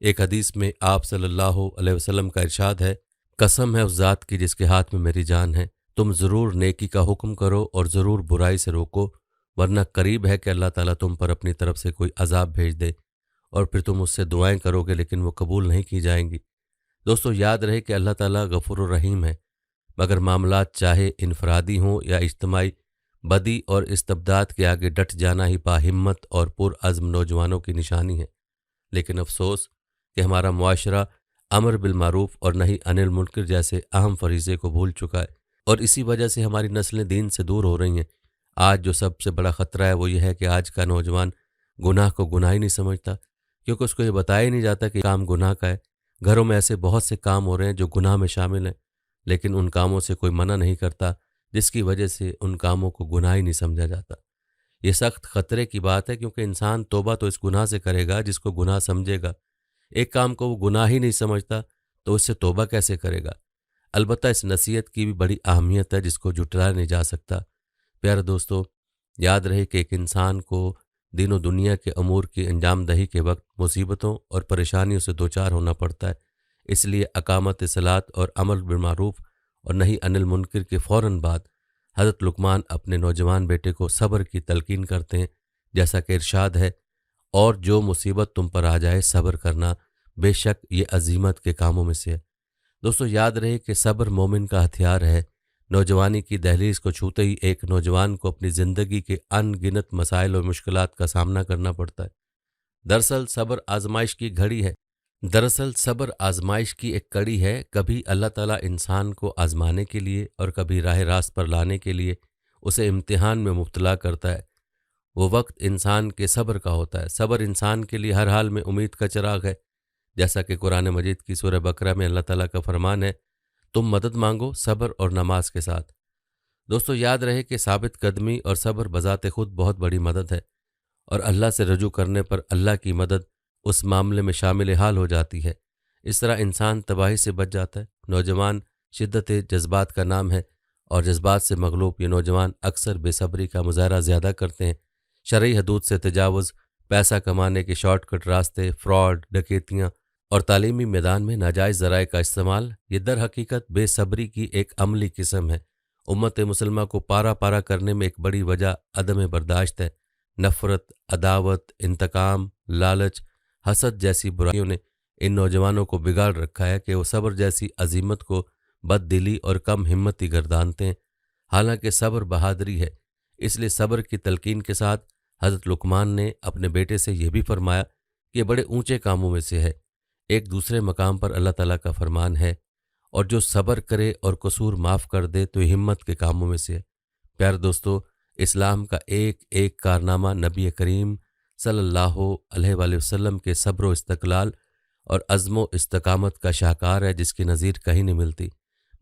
ایک حدیث میں آپ صلی اللہ علیہ وسلم کا ارشاد ہے، قسم ہے اس ذات کی جس کے ہاتھ میں میری جان ہے، تم ضرور نیکی کا حکم کرو اور ضرور برائی سے روکو، ورنہ قریب ہے کہ اللہ تعالیٰ تم پر اپنی طرف سے کوئی عذاب بھیج دے، اور پھر تم اس سے دعائیں کرو گے لیکن وہ قبول نہیں کی جائیں گی۔ دوستو یاد رہے کہ اللہ تعالیٰ غفور الرحیم ہے، مگر معاملات چاہے انفرادی ہوں یا اجتماعی، بدی اور استبداد کے آگے ڈٹ جانا ہی باہمت اور پرعزم نوجوانوں کی نشانی ہے۔ لیکن افسوس کہ ہمارا معاشرہ امر بالمعروف اور نہی عن المنکر جیسے اہم فریضے کو بھول چکا ہے، اور اسی وجہ سے ہماری نسلیں دین سے دور ہو رہی ہیں۔ آج جو سب سے بڑا خطرہ ہے وہ یہ ہے کہ آج کا نوجوان گناہ کو گناہ ہی نہیں سمجھتا، کیونکہ اس کو یہ بتایا ہی نہیں جاتا کہ کام گناہ کا ہے۔ گھروں میں ایسے بہت سے کام ہو رہے ہیں جو گناہ میں شامل ہیں، لیکن ان کاموں سے کوئی منع نہیں کرتا، جس کی وجہ سے ان کاموں کو گناہ ہی نہیں سمجھا جاتا۔ یہ سخت خطرے کی بات ہے، کیونکہ انسان توبہ تو اس گناہ سے کرے گا جس کو گناہ سمجھے گا۔ ایک کام کو وہ گناہ ہی نہیں سمجھتا تو اس سے توبہ کیسے کرے گا؟ البتہ اس نصیحت کی بھی بڑی اہمیت ہے جس کو جھٹلایا نہیں جا سکتا۔ پیارے دوستو، یاد رہے کہ ایک انسان کو دین و دنیا کے امور کی انجام دہی کے وقت مصیبتوں اور پریشانیوں سے دوچار ہونا پڑتا ہے۔ اس لیے اقامت صلاۃ اور عمل بالمعروف اور نہی عن المنکر کے فوراً بعد حضرت لقمان اپنے نوجوان بیٹے کو صبر کی تلقین کرتے ہیں، جیسا کہ ارشاد ہے، اور جو مصیبت تم پر آ جائے صبر کرنا، بے شک یہ عزیمت کے کاموں میں سے ہے۔ دوستو، یاد رہے کہ صبر مومن کا ہتھیار ہے۔ نوجوانی کی دہلیز کو چھوتے ہی ایک نوجوان کو اپنی زندگی کے ان گنت مسائل اور مشکلات کا سامنا کرنا پڑتا ہے۔ دراصل صبر آزمائش کی ایک کڑی ہے۔ کبھی اللہ تعالیٰ انسان کو آزمانے کے لیے اور کبھی راہ راست پر لانے کے لیے اسے امتحان میں مبتلا کرتا ہے۔ وہ وقت انسان کے صبر کا ہوتا ہے۔ صبر انسان کے لیے ہر حال میں امید کا چراغ ہے، جیسا کہ قرآن مجید کی سورہ بقرہ میں اللہ تعالیٰ کا فرمان ہے، تم مدد مانگو صبر اور نماز کے ساتھ۔ دوستو، یاد رہے کہ ثابت قدمی اور صبر بذات خود بہت بڑی مدد ہے، اور اللہ سے رجوع کرنے پر اللہ کی مدد اس معاملے میں شامل حال ہو جاتی ہے۔ اس طرح انسان تباہی سے بچ جاتا ہے۔ نوجوان شدت جذبات کا نام ہے، اور جذبات سے مغلوب یہ نوجوان اکثر بے صبری کا مظاہرہ زیادہ کرتے ہیں۔ شرعی حدود سے تجاوز، پیسہ کمانے کے شارٹ کٹ راستے، فراڈ، ڈکیتیاں اور تعلیمی میدان میں ناجائز ذرائع کا استعمال، یہ در حقیقت بے صبری کی ایک عملی قسم ہے۔ امت مسلمہ کو پارا پارا کرنے میں ایک بڑی وجہ عدم برداشت ہے۔ نفرت، عداوت، انتقام، لالچ، حسد جیسی برائیوں نے ان نوجوانوں کو بگاڑ رکھا ہے کہ وہ صبر جیسی عزیمت کو بد دلی اور کم ہمتی گردانتے ہیں، حالانکہ صبر بہادری ہے۔ اس لیے صبر کی تلقین کے ساتھ حضرت لقمان نے اپنے بیٹے سے یہ بھی فرمایا کہ یہ بڑے اونچے کاموں میں سے ہے۔ ایک دوسرے مقام پر اللہ تعالیٰ کا فرمان ہے، اور جو صبر کرے اور قصور معاف کر دے تو یہ ہمت کے کاموں میں سے ہے۔ پیارے دوستو، اسلام کا ایک ایک کارنامہ نبی کریم صلی اللہ علیہ وآلہ وسلم کے صبر و استقلال اور عزم و استقامت کا شاہکار ہے، جس کی نظیر کہیں نہیں ملتی۔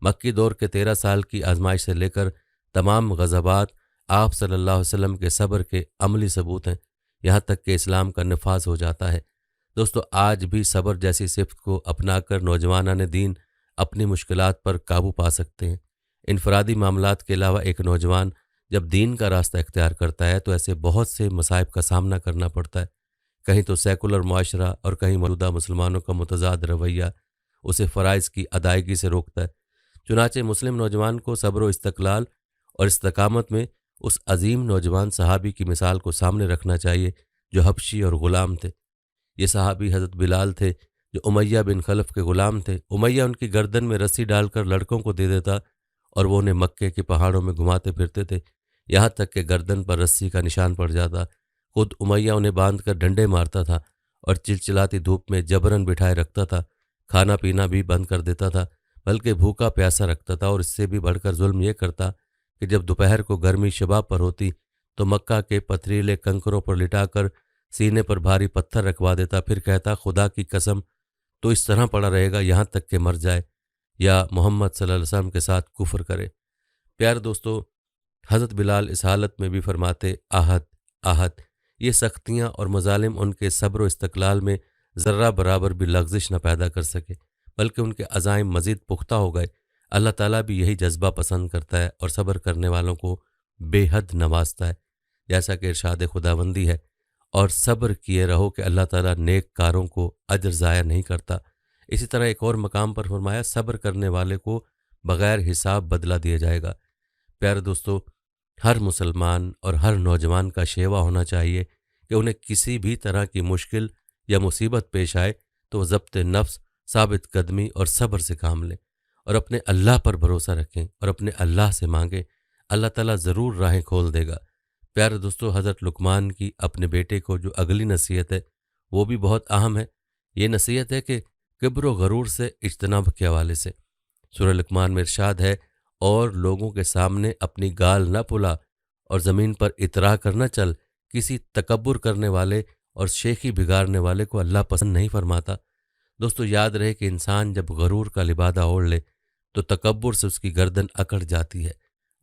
مکی دور کے 13 سال کی آزمائش سے لے کر تمام غزوات آپ صلی اللہ علیہ وسلم کے صبر کے عملی ثبوت ہیں، یہاں تک کہ اسلام کا نفاذ ہو جاتا ہے۔ دوستو، آج بھی صبر جیسی صفت کو اپنا کر نوجوانان دین اپنی مشکلات پر قابو پا سکتے ہیں۔ انفرادی معاملات کے علاوہ ایک نوجوان جب دین کا راستہ اختیار کرتا ہے تو ایسے بہت سے مصائب کا سامنا کرنا پڑتا ہے۔ کہیں تو سیکولر معاشرہ اور کہیں موجودہ مسلمانوں کا متضاد رویہ اسے فرائض کی ادائیگی سے روکتا ہے۔ چنانچہ مسلم نوجوان کو صبر و استقلال اور استقامت میں اس عظیم نوجوان صحابی کی مثال کو سامنے رکھنا چاہیے جو حبشی اور غلام تھے۔ یہ صحابی حضرت بلال تھے، جو امیہ بن خلف کے غلام تھے۔ امیہ ان کی گردن میں رسی ڈال کر لڑکوں کو دے دیتا اور وہ انہیں مکے کے پہاڑوں میں گھماتے پھرتے تھے، یہاں تک کہ گردن پر رسی کا نشان پڑ جاتا۔ خود امیہ انہیں باندھ کر ڈنڈے مارتا تھا اور چلچلاتی دھوپ میں جبراً بٹھائے رکھتا تھا۔ کھانا پینا بھی بند کر دیتا تھا، بلکہ بھوکا پیاسا رکھتا تھا، اور اس سے بھی بڑھ کر ظلم یہ کرتا کہ جب دوپہر کو گرمی شباب پر ہوتی تو مکہ کے پتھریلے کنکروں پر لٹا کر سینے پر بھاری پتھر رکھوا دیتا، پھر کہتا، خدا کی قسم تو اس طرح پڑا رہے گا یہاں تک کہ مر جائے یا محمد صلی اللہ علیہ وسلم کے ساتھ کفر کرے۔ پیارے دوستو، حضرت بلال اس حالت میں بھی فرماتے، آہت آہت۔ یہ سختیاں اور مظالم ان کے صبر و استقلال میں ذرہ برابر بھی لغزش نہ پیدا کر سکے، بلکہ ان کے عزائم مزید پختہ ہو گئے۔ اللہ تعالیٰ بھی یہی جذبہ پسند کرتا ہے اور صبر کرنے والوں کو بے حد نوازتا ہے، جیسا کہ ارشاد خداوندی ہے، اور صبر کیے رہو کہ اللہ تعالیٰ نیک کاروں کو اجر ضائع نہیں کرتا۔ اسی طرح ایک اور مقام پر فرمایا، صبر کرنے والے کو بغیر حساب بدلہ دیا جائے گا۔ پیارے دوستو، ہر مسلمان اور ہر نوجوان کا شیوا ہونا چاہیے کہ انہیں کسی بھی طرح کی مشکل یا مصیبت پیش آئے تو وہ ضبط نفس، ثابت قدمی اور صبر سے کام لیں، اور اپنے اللہ پر بھروسہ رکھیں اور اپنے اللہ سے مانگیں۔ اللہ تعالیٰ ضرور راہیں کھول دے گا۔ پیارے دوستو، حضرت لقمان کی اپنے بیٹے کو جو اگلی نصیحت ہے وہ بھی بہت اہم ہے۔ یہ نصیحت ہے کہ کبر و غرور سے اجتناب کے حوالے سے۔ سورہ لقمان میں ارشاد ہے، اور لوگوں کے سامنے اپنی گال نہ پھلا اور زمین پر اترا کر نہ چل، کسی تکبر کرنے والے اور شیخی بگاڑنے والے کو اللہ پسند نہیں فرماتا۔ دوستو یاد رہے کہ انسان جب غرور کا لبادہ اوڑھ لے تو تکبر سے اس کی گردن اکڑ جاتی ہے،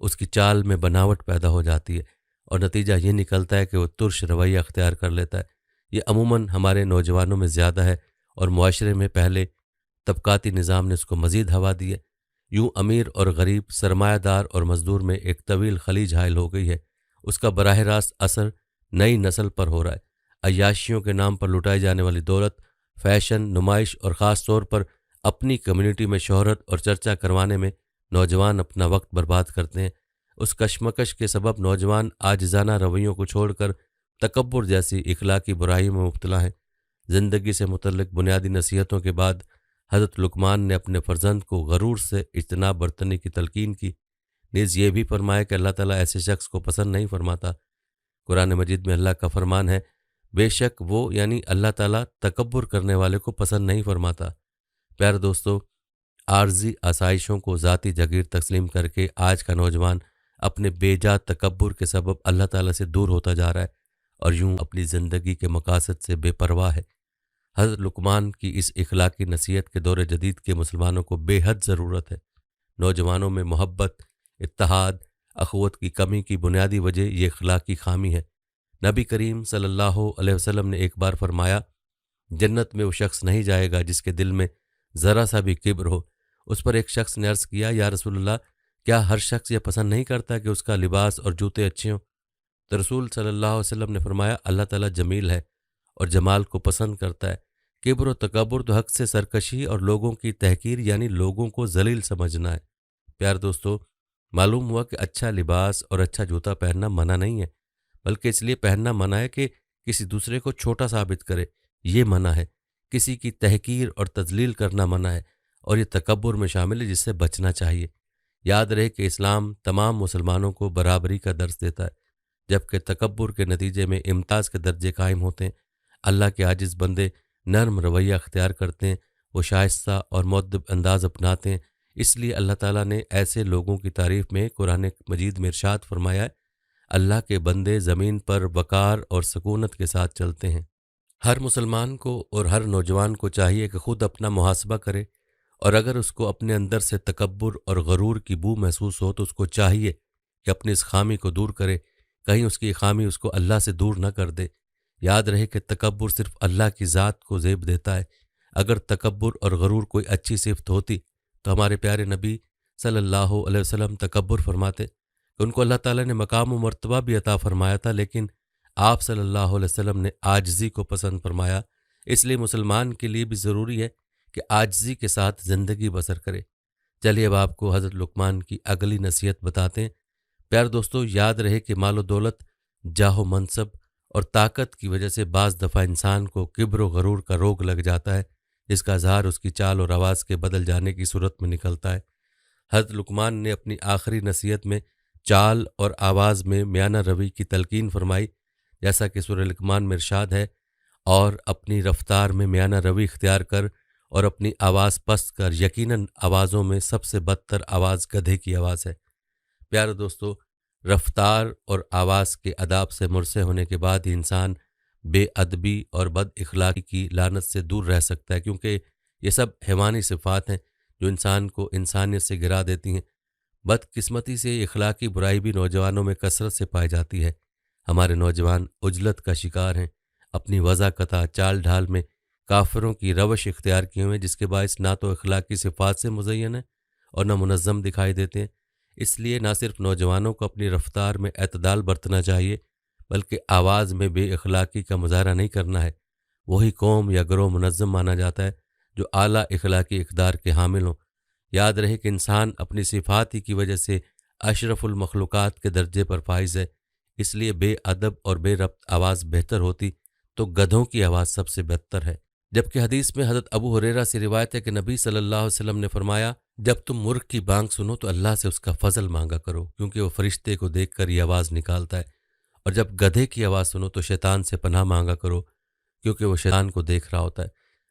اس کی چال میں بناوٹ پیدا ہو جاتی ہے اور نتیجہ یہ نکلتا ہے کہ وہ ترش رویہ اختیار کر لیتا ہے۔ یہ عموماً ہمارے نوجوانوں میں زیادہ ہے اور معاشرے میں پہلے طبقاتی نظام نے اس کو مزید ہوا دی ہے۔ یوں امیر اور غریب، سرمایہ دار اور مزدور میں ایک طویل خلیج حائل ہو گئی ہے۔ اس کا براہ راست اثر نئی نسل پر ہو رہا ہے۔ عیاشیوں کے نام پر لٹائی جانے والی دولت، فیشن، نمائش اور خاص طور پر اپنی کمیونٹی میں شہرت اور چرچا کروانے میں نوجوان اپنا وقت برباد کرتے ہیں۔ اس کشمکش کے سبب نوجوان عاجزانہ رویوں کو چھوڑ کر تکبر جیسی اخلاقی برائیوں میں مبتلا ہیں۔ زندگی سے متعلق بنیادی نصیحتوں کے بعد حضرت لقمان نے اپنے فرزند کو غرور سے اجتناب برتنے کی تلقین کی۔ نیز یہ بھی فرمایا کہ اللہ تعالیٰ ایسے شخص کو پسند نہیں فرماتا۔ قرآن مجید میں اللہ کا فرمان ہے، بے شک وہ یعنی اللہ تعالیٰ تکبر کرنے والے کو پسند نہیں فرماتا۔ پیارے دوستو، عارضی آسائشوں کو ذاتی جگیر تسلیم کر کے آج کا نوجوان اپنے بے جا تکبر کے سبب اللہ تعالیٰ سے دور ہوتا جا رہا ہے اور یوں اپنی زندگی کے مقاصد سے بے پرواہ ہے۔ حضرت لقمان کی اس اخلاقی نصیحت کے دور جدید کے مسلمانوں کو بے حد ضرورت ہے۔ نوجوانوں میں محبت، اتحاد، اخوت کی کمی کی بنیادی وجہ یہ اخلاقی خامی ہے۔ نبی کریم صلی اللہ علیہ وسلم نے ایک بار فرمایا، جنت میں وہ شخص نہیں جائے گا جس کے دل میں ذرا سا بھی کبر ہو۔ اس پر ایک شخص نے عرض کیا، یا رسول اللہ، کیا ہر شخص یہ پسند نہیں کرتا کہ اس کا لباس اور جوتے اچھے ہوں؟ تو رسول صلی اللہ علیہ وسلم نے فرمایا، اللہ تعالیٰ جمیل ہے اور جمال کو پسند کرتا ہے۔ کبر و تکبر تو حق سے سرکشی اور لوگوں کی تحقیر یعنی لوگوں کو ذلیل سمجھنا ہے۔ پیار دوستو، معلوم ہوا کہ اچھا لباس اور اچھا جوتا پہننا منع نہیں ہے، بلکہ اس لیے پہننا منع ہے کہ کسی دوسرے کو چھوٹا ثابت کرے، یہ منع ہے۔ کسی کی تحقیر اور تذلیل کرنا منع ہے اور یہ تکبر میں شامل ہے، جس سے بچنا چاہیے۔ یاد رہے کہ اسلام تمام مسلمانوں کو برابری کا درس دیتا ہے، جبکہ تکبر کے نتیجے میں امتیاز کے درجے قائم ہوتے ہیں۔ اللہ کے عاجز بندے نرم رویہ اختیار کرتے ہیں، وہ شائستہ اور مؤدب انداز اپناتے ہیں۔ اس لیے اللہ تعالیٰ نے ایسے لوگوں کی تعریف میں قرآن مجید میں ارشاد فرمایا ہے، اللہ کے بندے زمین پر وقار اور سکونت کے ساتھ چلتے ہیں۔ ہر مسلمان کو اور ہر نوجوان کو چاہیے کہ خود اپنا محاسبہ کرے، اور اگر اس کو اپنے اندر سے تکبر اور غرور کی بو محسوس ہو تو اس کو چاہیے کہ اپنی اس خامی کو دور کرے، کہیں اس کی خامی اس کو اللہ سے دور نہ کر دے۔ یاد رہے کہ تکبر صرف اللہ کی ذات کو زیب دیتا ہے۔ اگر تکبر اور غرور کوئی اچھی صفت ہوتی تو ہمارے پیارے نبی صلی اللہ علیہ وسلم تکبر فرماتے کہ ان کو اللہ تعالیٰ نے مقام و مرتبہ بھی عطا فرمایا تھا، لیکن آپ صلی اللہ علیہ وسلم نے عاجزی کو پسند فرمایا۔ اس لیے مسلمان کے لیے بھی ضروری ہے کہ عاجزی کے ساتھ زندگی بسر کرے۔ چلیے اب آپ کو حضرت لقمان کی اگلی نصیحت بتاتے ہیں۔ پیارے دوستو، یاد رہے کہ مال و دولت، جاہ و منصب اور طاقت کی وجہ سے بعض دفعہ انسان کو کبر و غرور کا روگ لگ جاتا ہے، جس کا اظہار اس کی چال اور آواز کے بدل جانے کی صورت میں نکلتا ہے۔ حضرت لقمان نے اپنی آخری نصیحت میں چال اور آواز میں میانہ روی کی تلقین فرمائی، جیسا کہ سورہ لقمان میں ارشاد ہے، اور اپنی رفتار میں میانہ روی اختیار کر اور اپنی آواز پست کر، یقیناً آوازوں میں سب سے بدتر آواز گدھے کی آواز ہے۔ پیارے دوستو، رفتار اور آواز کے آداب سے مرصع ہونے کے بعد ہی انسان بے ادبی اور بد اخلاقی کی لعنت سے دور رہ سکتا ہے، کیونکہ یہ سب حیوانی صفات ہیں جو انسان کو انسانیت سے گرا دیتی ہیں۔ بدقسمتی سے اخلاقی برائی بھی نوجوانوں میں کثرت سے پائی جاتی ہے۔ ہمارے نوجوان عجلت کا شکار ہیں، اپنی وضاقتہ چال ڈھال میں کافروں کی روش اختیار کیے ہوئے، جس کے باعث نہ تو اخلاقی صفات سے مزین ہیں اور نہ منظم دکھائی دیتے ہیں۔ اس لیے نہ صرف نوجوانوں کو اپنی رفتار میں اعتدال برتنا چاہیے، بلکہ آواز میں بے اخلاقی کا مظاہرہ نہیں کرنا ہے۔ وہی قوم یا گروہ منظم مانا جاتا ہے جو اعلیٰ اخلاقی اقدار کے حامل ہوں۔ یاد رہے کہ انسان اپنی صفات ہی کی وجہ سے اشرف المخلوقات کے درجے پر فائز ہے۔ اس لیے بے ادب اور بے ربط آواز بہتر ہوتی تو گدھوں کی آواز سب سے بہتر ہے۔ جبکہ حدیث میں حضرت ابو ہریرہ سے روایت ہے کہ نبی صلی اللہ علیہ وسلم نے فرمایا، جب تم مرغ کی بانگ سنو تو اللہ سے اس کا فضل مانگا کرو، کیونکہ وہ فرشتے کو دیکھ کر یہ آواز نکالتا ہے، اور جب گدھے کی آواز سنو تو شیطان سے پناہ مانگا کرو، کیونکہ وہ شیطان کو دیکھ رہا ہوتا ہے۔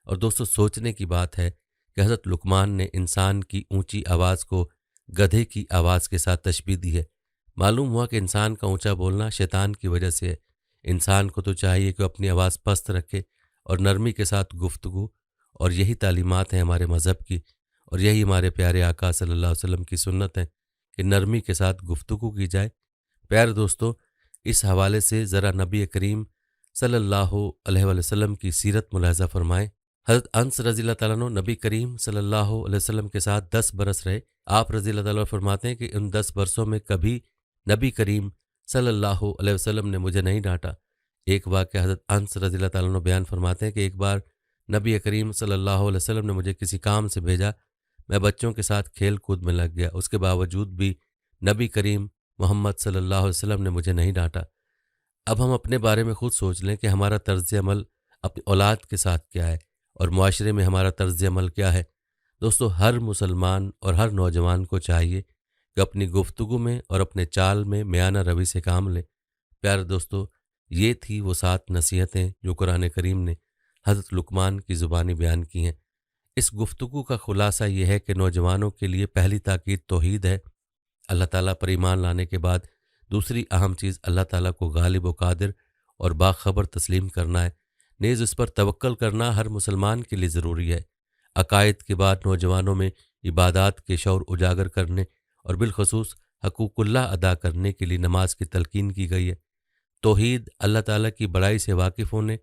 اور دوستو، سوچنے کی بات ہے کہ حضرت لقمان نے انسان کی اونچی آواز کو گدھے کی آواز کے ساتھ تشبیہ دی ہے۔ معلوم ہوا کہ انسان کا اونچا بولنا شیطان کی وجہ سے ہے۔ انسان کو تو چاہیے کہ وہ اپنی آواز پست رکھے اور نرمی کے ساتھ گفتگو، اور یہی تعلیمات ہیں ہمارے مذہب کی، اور یہی ہمارے پیارے آقا صلی اللہ علیہ وسلم کی سنت ہے کہ نرمی کے ساتھ گفتگو کی جائے۔ پیارے دوستو، اس حوالے سے ذرا نبی کریم صلی اللہ علیہ وسلم کی سیرت ملاحظہ فرمائیں۔ حضرت انس رضی اللہ تعالیٰ عنہ نبی کریم صلی اللہ علیہ وسلم کے ساتھ 10 برس رہے۔ آپ رضی اللہ تعالیٰ فرماتے ہیں کہ ان 10 برسوں میں کبھی نبی کریم صلی اللہ علیہ وسلم نے مجھے نہیں ڈانٹا۔ ایک واقعہ حضرت انس رضی اللہ تعالیٰ عنہ بیان فرماتے ہیں کہ ایک بار نبی کریم صلی اللہ علیہ وسلم نے مجھے کسی کام سے بھیجا، میں بچوں کے ساتھ کھیل کود میں لگ گیا، اس کے باوجود بھی نبی کریم محمد صلی اللہ علیہ وسلم نے مجھے نہیں ڈانٹا۔ اب ہم اپنے بارے میں خود سوچ لیں کہ ہمارا طرز عمل اپنی اولاد کے ساتھ کیا ہے، اور معاشرے میں ہمارا طرز عمل کیا ہے۔ دوستو، ہر مسلمان اور ہر نوجوان کو چاہیے کہ اپنی گفتگو میں اور اپنے چال میں میانہ روی سے کام لے۔ پیارے دوستو، یہ تھی وہ 7 نصیحتیں جو قرآن کریم نے حضرت لقمان کی زبانی بیان کی ہیں۔ اس گفتگو کا خلاصہ یہ ہے کہ نوجوانوں کے لیے پہلی تاکید توحید ہے، اللہ تعالیٰ پر ایمان لانے کے بعد دوسری اہم چیز اللہ تعالیٰ کو غالب و قادر اور باخبر تسلیم کرنا ہے، نیز اس پر توکل کرنا ہر مسلمان کے لیے ضروری ہے۔ عقائد کے بعد نوجوانوں میں عبادات کے شعور اجاگر کرنے اور بالخصوص حقوق اللہ ادا کرنے کے لیے نماز کی تلقین کی گئی ہے۔ توحید، اللہ تعالیٰ کی بڑائی سے واقف ہونے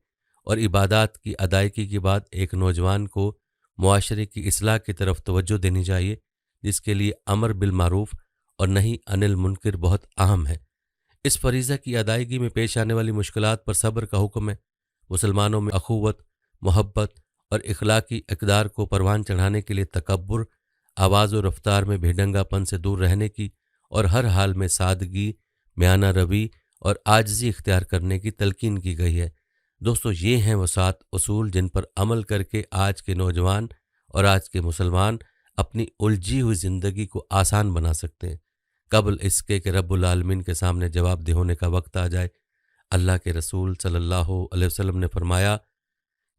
اور عبادات کی ادائیگی کے بعد ایک نوجوان کو معاشرے کی اصلاح کی طرف توجہ دینی چاہیے، جس کے لیے امر بالمعروف اور نہی عن المنکر بہت اہم ہے۔ اس فریضہ کی ادائیگی میں پیش آنے والی مشکلات پر صبر کا حکم ہے۔ مسلمانوں میں اخوت، محبت اور اخلاقی اقدار کو پروان چڑھانے کے لیے تکبر، آواز و رفتار میں بھیڈنگا پن سے دور رہنے کی اور ہر حال میں سادگی، میانہ روی اور عاجزی اختیار کرنے کی تلقین کی گئی ہے۔ دوستو، یہ ہیں وہ 7 اصول جن پر عمل کر کے آج کے نوجوان اور آج کے مسلمان اپنی الجھی ہوئی زندگی کو آسان بنا سکتے ہیں، قبل اس کے کہ رب العالمین کے سامنے جواب دہ ہونے کا وقت آ جائے۔ اللہ کے رسول صلی اللہ علیہ وسلم نے فرمایا،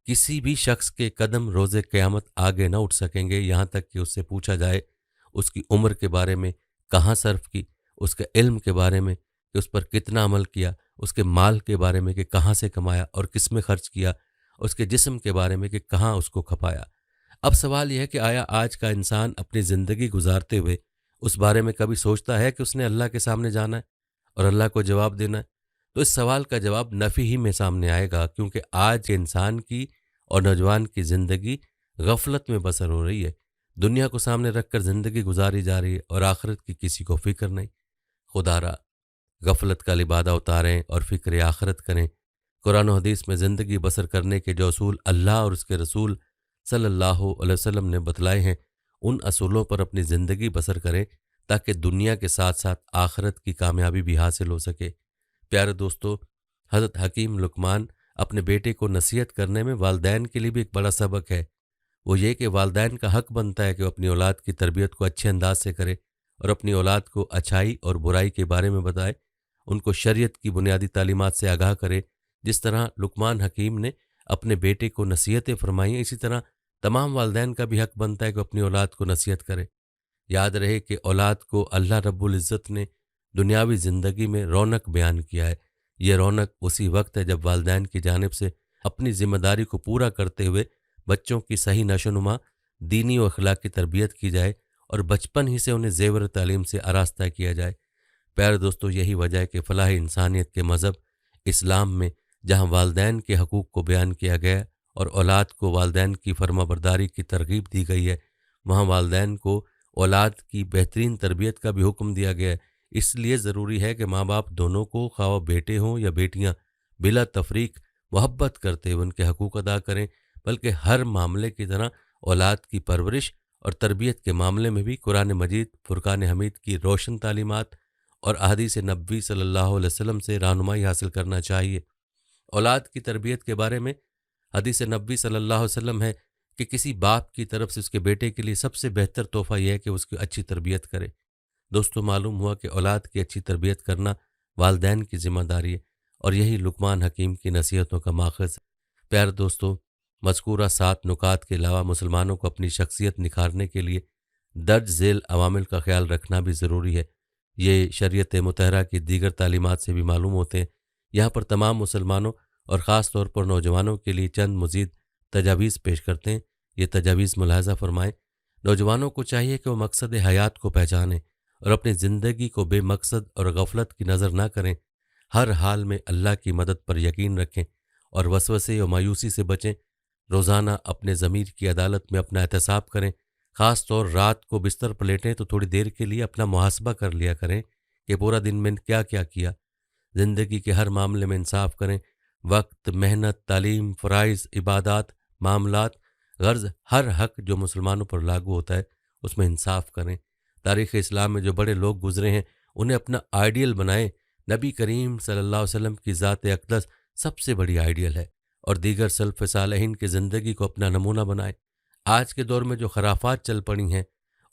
کسی بھی شخص کے قدم روز قیامت آگے نہ اٹھ سکیں گے یہاں تک کہ اس سے پوچھا جائے اس کی عمر کے بارے میں کہاں صرف کی، اس کے علم کے بارے میں کہ اس پر کتنا عمل کیا، اس کے مال کے بارے میں کہ کہاں سے کمایا اور کس میں خرچ کیا، اس کے جسم کے بارے میں کہ کہاں اس کو کھپایا۔ اب سوال یہ ہے کہ آیا آج کا انسان اپنی زندگی گزارتے ہوئے اس بارے میں کبھی سوچتا ہے کہ اس نے اللہ کے سامنے جانا ہے اور اللہ کو جواب دینا ہے؟ تو اس سوال کا جواب نفی ہی میں سامنے آئے گا، کیونکہ آج کے انسان کی اور نوجوان کی زندگی غفلت میں بسر ہو رہی ہے۔ دنیا کو سامنے رکھ کر زندگی گزاری جا رہی ہے اور آخرت کی کسی کو فکر نہیں۔ خدا را غفلت کا لبادہ اتاریں اور فکر آخرت کریں۔ قرآن و حدیث میں زندگی بسر کرنے کے جو اصول اللہ اور اس کے رسول صلی اللہ علیہ وسلم نے بتلائے ہیں، ان اصولوں پر اپنی زندگی بسر کریں تاکہ دنیا کے ساتھ ساتھ آخرت کی کامیابی بھی حاصل ہو سکے۔ پیارے دوستو، حضرت حکیم لقمان اپنے بیٹے کو نصیحت کرنے میں والدین کے لیے بھی ایک بڑا سبق ہے۔ وہ یہ کہ والدین کا حق بنتا ہے کہ وہ اپنی اولاد کی تربیت کو اچھے انداز سے کرے اور اپنی اولاد کو اچھائی اور برائی کے بارے میں بتائے، ان کو شریعت کی بنیادی تعلیمات سے آگاہ کرے۔ جس طرح لقمان حکیم نے اپنے بیٹے کو نصیحتیں فرمائیں، اسی طرح تمام والدین کا بھی حق بنتا ہے کہ اپنی اولاد کو نصیحت کرے۔ یاد رہے کہ اولاد کو اللہ رب العزت نے دنیاوی زندگی میں رونق بیان کیا ہے۔ یہ رونق اسی وقت ہے جب والدین کی جانب سے اپنی ذمہ داری کو پورا کرتے ہوئے بچوں کی صحیح نشو و نما، دینی و اخلاقی تربیت کی جائے اور بچپن ہی سے انہیں زیور تعلیم سے آراستہ کیا جائے۔ پیارے دوستو، یہی وجہ ہے کہ فلاح انسانیت کے مذہب اسلام میں جہاں والدین کے حقوق کو بیان کیا گیا اور اولاد کو والدین کی فرما برداری کی ترغیب دی گئی ہے، وہاں والدین کو اولاد کی بہترین تربیت کا بھی حکم دیا گیا ہے۔ اس لیے ضروری ہے کہ ماں باپ دونوں کو، خواہ وہ بیٹے ہوں یا بیٹیاں، بلا تفریق محبت کرتے ہوئے ان کے حقوق ادا کریں، بلکہ ہر معاملے کی طرح اولاد کی پرورش اور تربیت کے معاملے میں بھی قرآن مجید فرقان حمید کی روشن تعلیمات اور احادیث نبوی صلی اللہ علیہ وسلم سے رہنمائی حاصل کرنا چاہیے۔ اولاد کی تربیت کے بارے میں حدیث نبوی صلی اللہ علیہ وسلم ہے کہ کسی باپ کی طرف سے اس کے بیٹے کے لیے سب سے بہتر تحفہ یہ ہے کہ اس کی اچھی تربیت کرے۔ دوستو، معلوم ہوا کہ اولاد کی اچھی تربیت کرنا والدین کی ذمہ داری ہے اور یہی لقمان حکیم کی نصیحتوں کا ماخذ ہے۔ پیارے دوستو، مذکورہ 7 نکات کے علاوہ مسلمانوں کو اپنی شخصیت نکھارنے کے لیے درج ذیل عوامل کا خیال رکھنا بھی ضروری ہے۔ یہ شریعت مطہرہ کی دیگر تعلیمات سے بھی معلوم ہوتے ہیں۔ یہاں پر تمام مسلمانوں اور خاص طور پر نوجوانوں کے لیے چند مزید تجاویز پیش کرتے ہیں۔ یہ تجاویز ملاحظہ فرمائیں۔ نوجوانوں کو چاہیے کہ وہ مقصد حیات کو پہچانیں اور اپنی زندگی کو بے مقصد اور غفلت کی نظر نہ کریں۔ ہر حال میں اللہ کی مدد پر یقین رکھیں اور وسوسے و مایوسی سے بچیں۔ روزانہ اپنے ضمیر کی عدالت میں اپنا احتساب کریں۔ خاص طور رات کو بستر پر لیٹیں تو تھوڑی دیر کے لیے اپنا محاسبہ کر لیا کریں کہ پورا دن میں کیا کیا کیا۔ زندگی کے ہر معاملے میں انصاف کریں۔ وقت، محنت، تعلیم، فرائض، عبادات، معاملات، غرض ہر حق جو مسلمانوں پر لاگو ہوتا ہے اس میں انصاف کریں۔ تاریخ اسلام میں جو بڑے لوگ گزرے ہیں انہیں اپنا آئیڈیل بنائیں۔ نبی کریم صلی اللہ علیہ وسلم کی ذات اقدس سب سے بڑی آئیڈیل ہے اور دیگر سلف صالحین کی زندگی کو اپنا نمونہ بنائیں۔ آج کے دور میں جو خرافات چل پڑی ہیں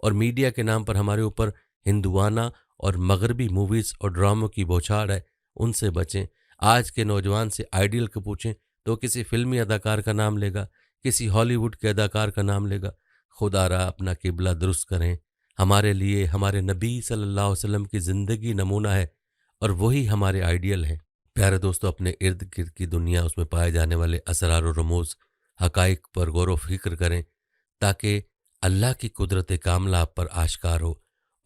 اور میڈیا کے نام پر ہمارے اوپر ہندوانہ اور مغربی موویز اور ڈراموں کی بوچھاڑ ہے، ان سے بچیں۔ آج کے نوجوان سے آئیڈیل کو پوچھیں تو کسی فلمی اداکار کا نام لے گا، کسی ہالی ووڈ کے اداکار کا نام لے گا۔ خدا را اپنا قبلہ درست کریں۔ ہمارے لیے ہمارے نبی صلی اللہ علیہ وسلم کی زندگی نمونہ ہے اور وہی ہمارے آئیڈیل ہیں۔ پیارے دوستو، اپنے ارد گرد کی دنیا، اس میں پائے جانے والے اسرار و رموز، حقائق پر غور و فکر کریں تاکہ اللہ کی قدرت کاملہ آپ پر آشکار ہو۔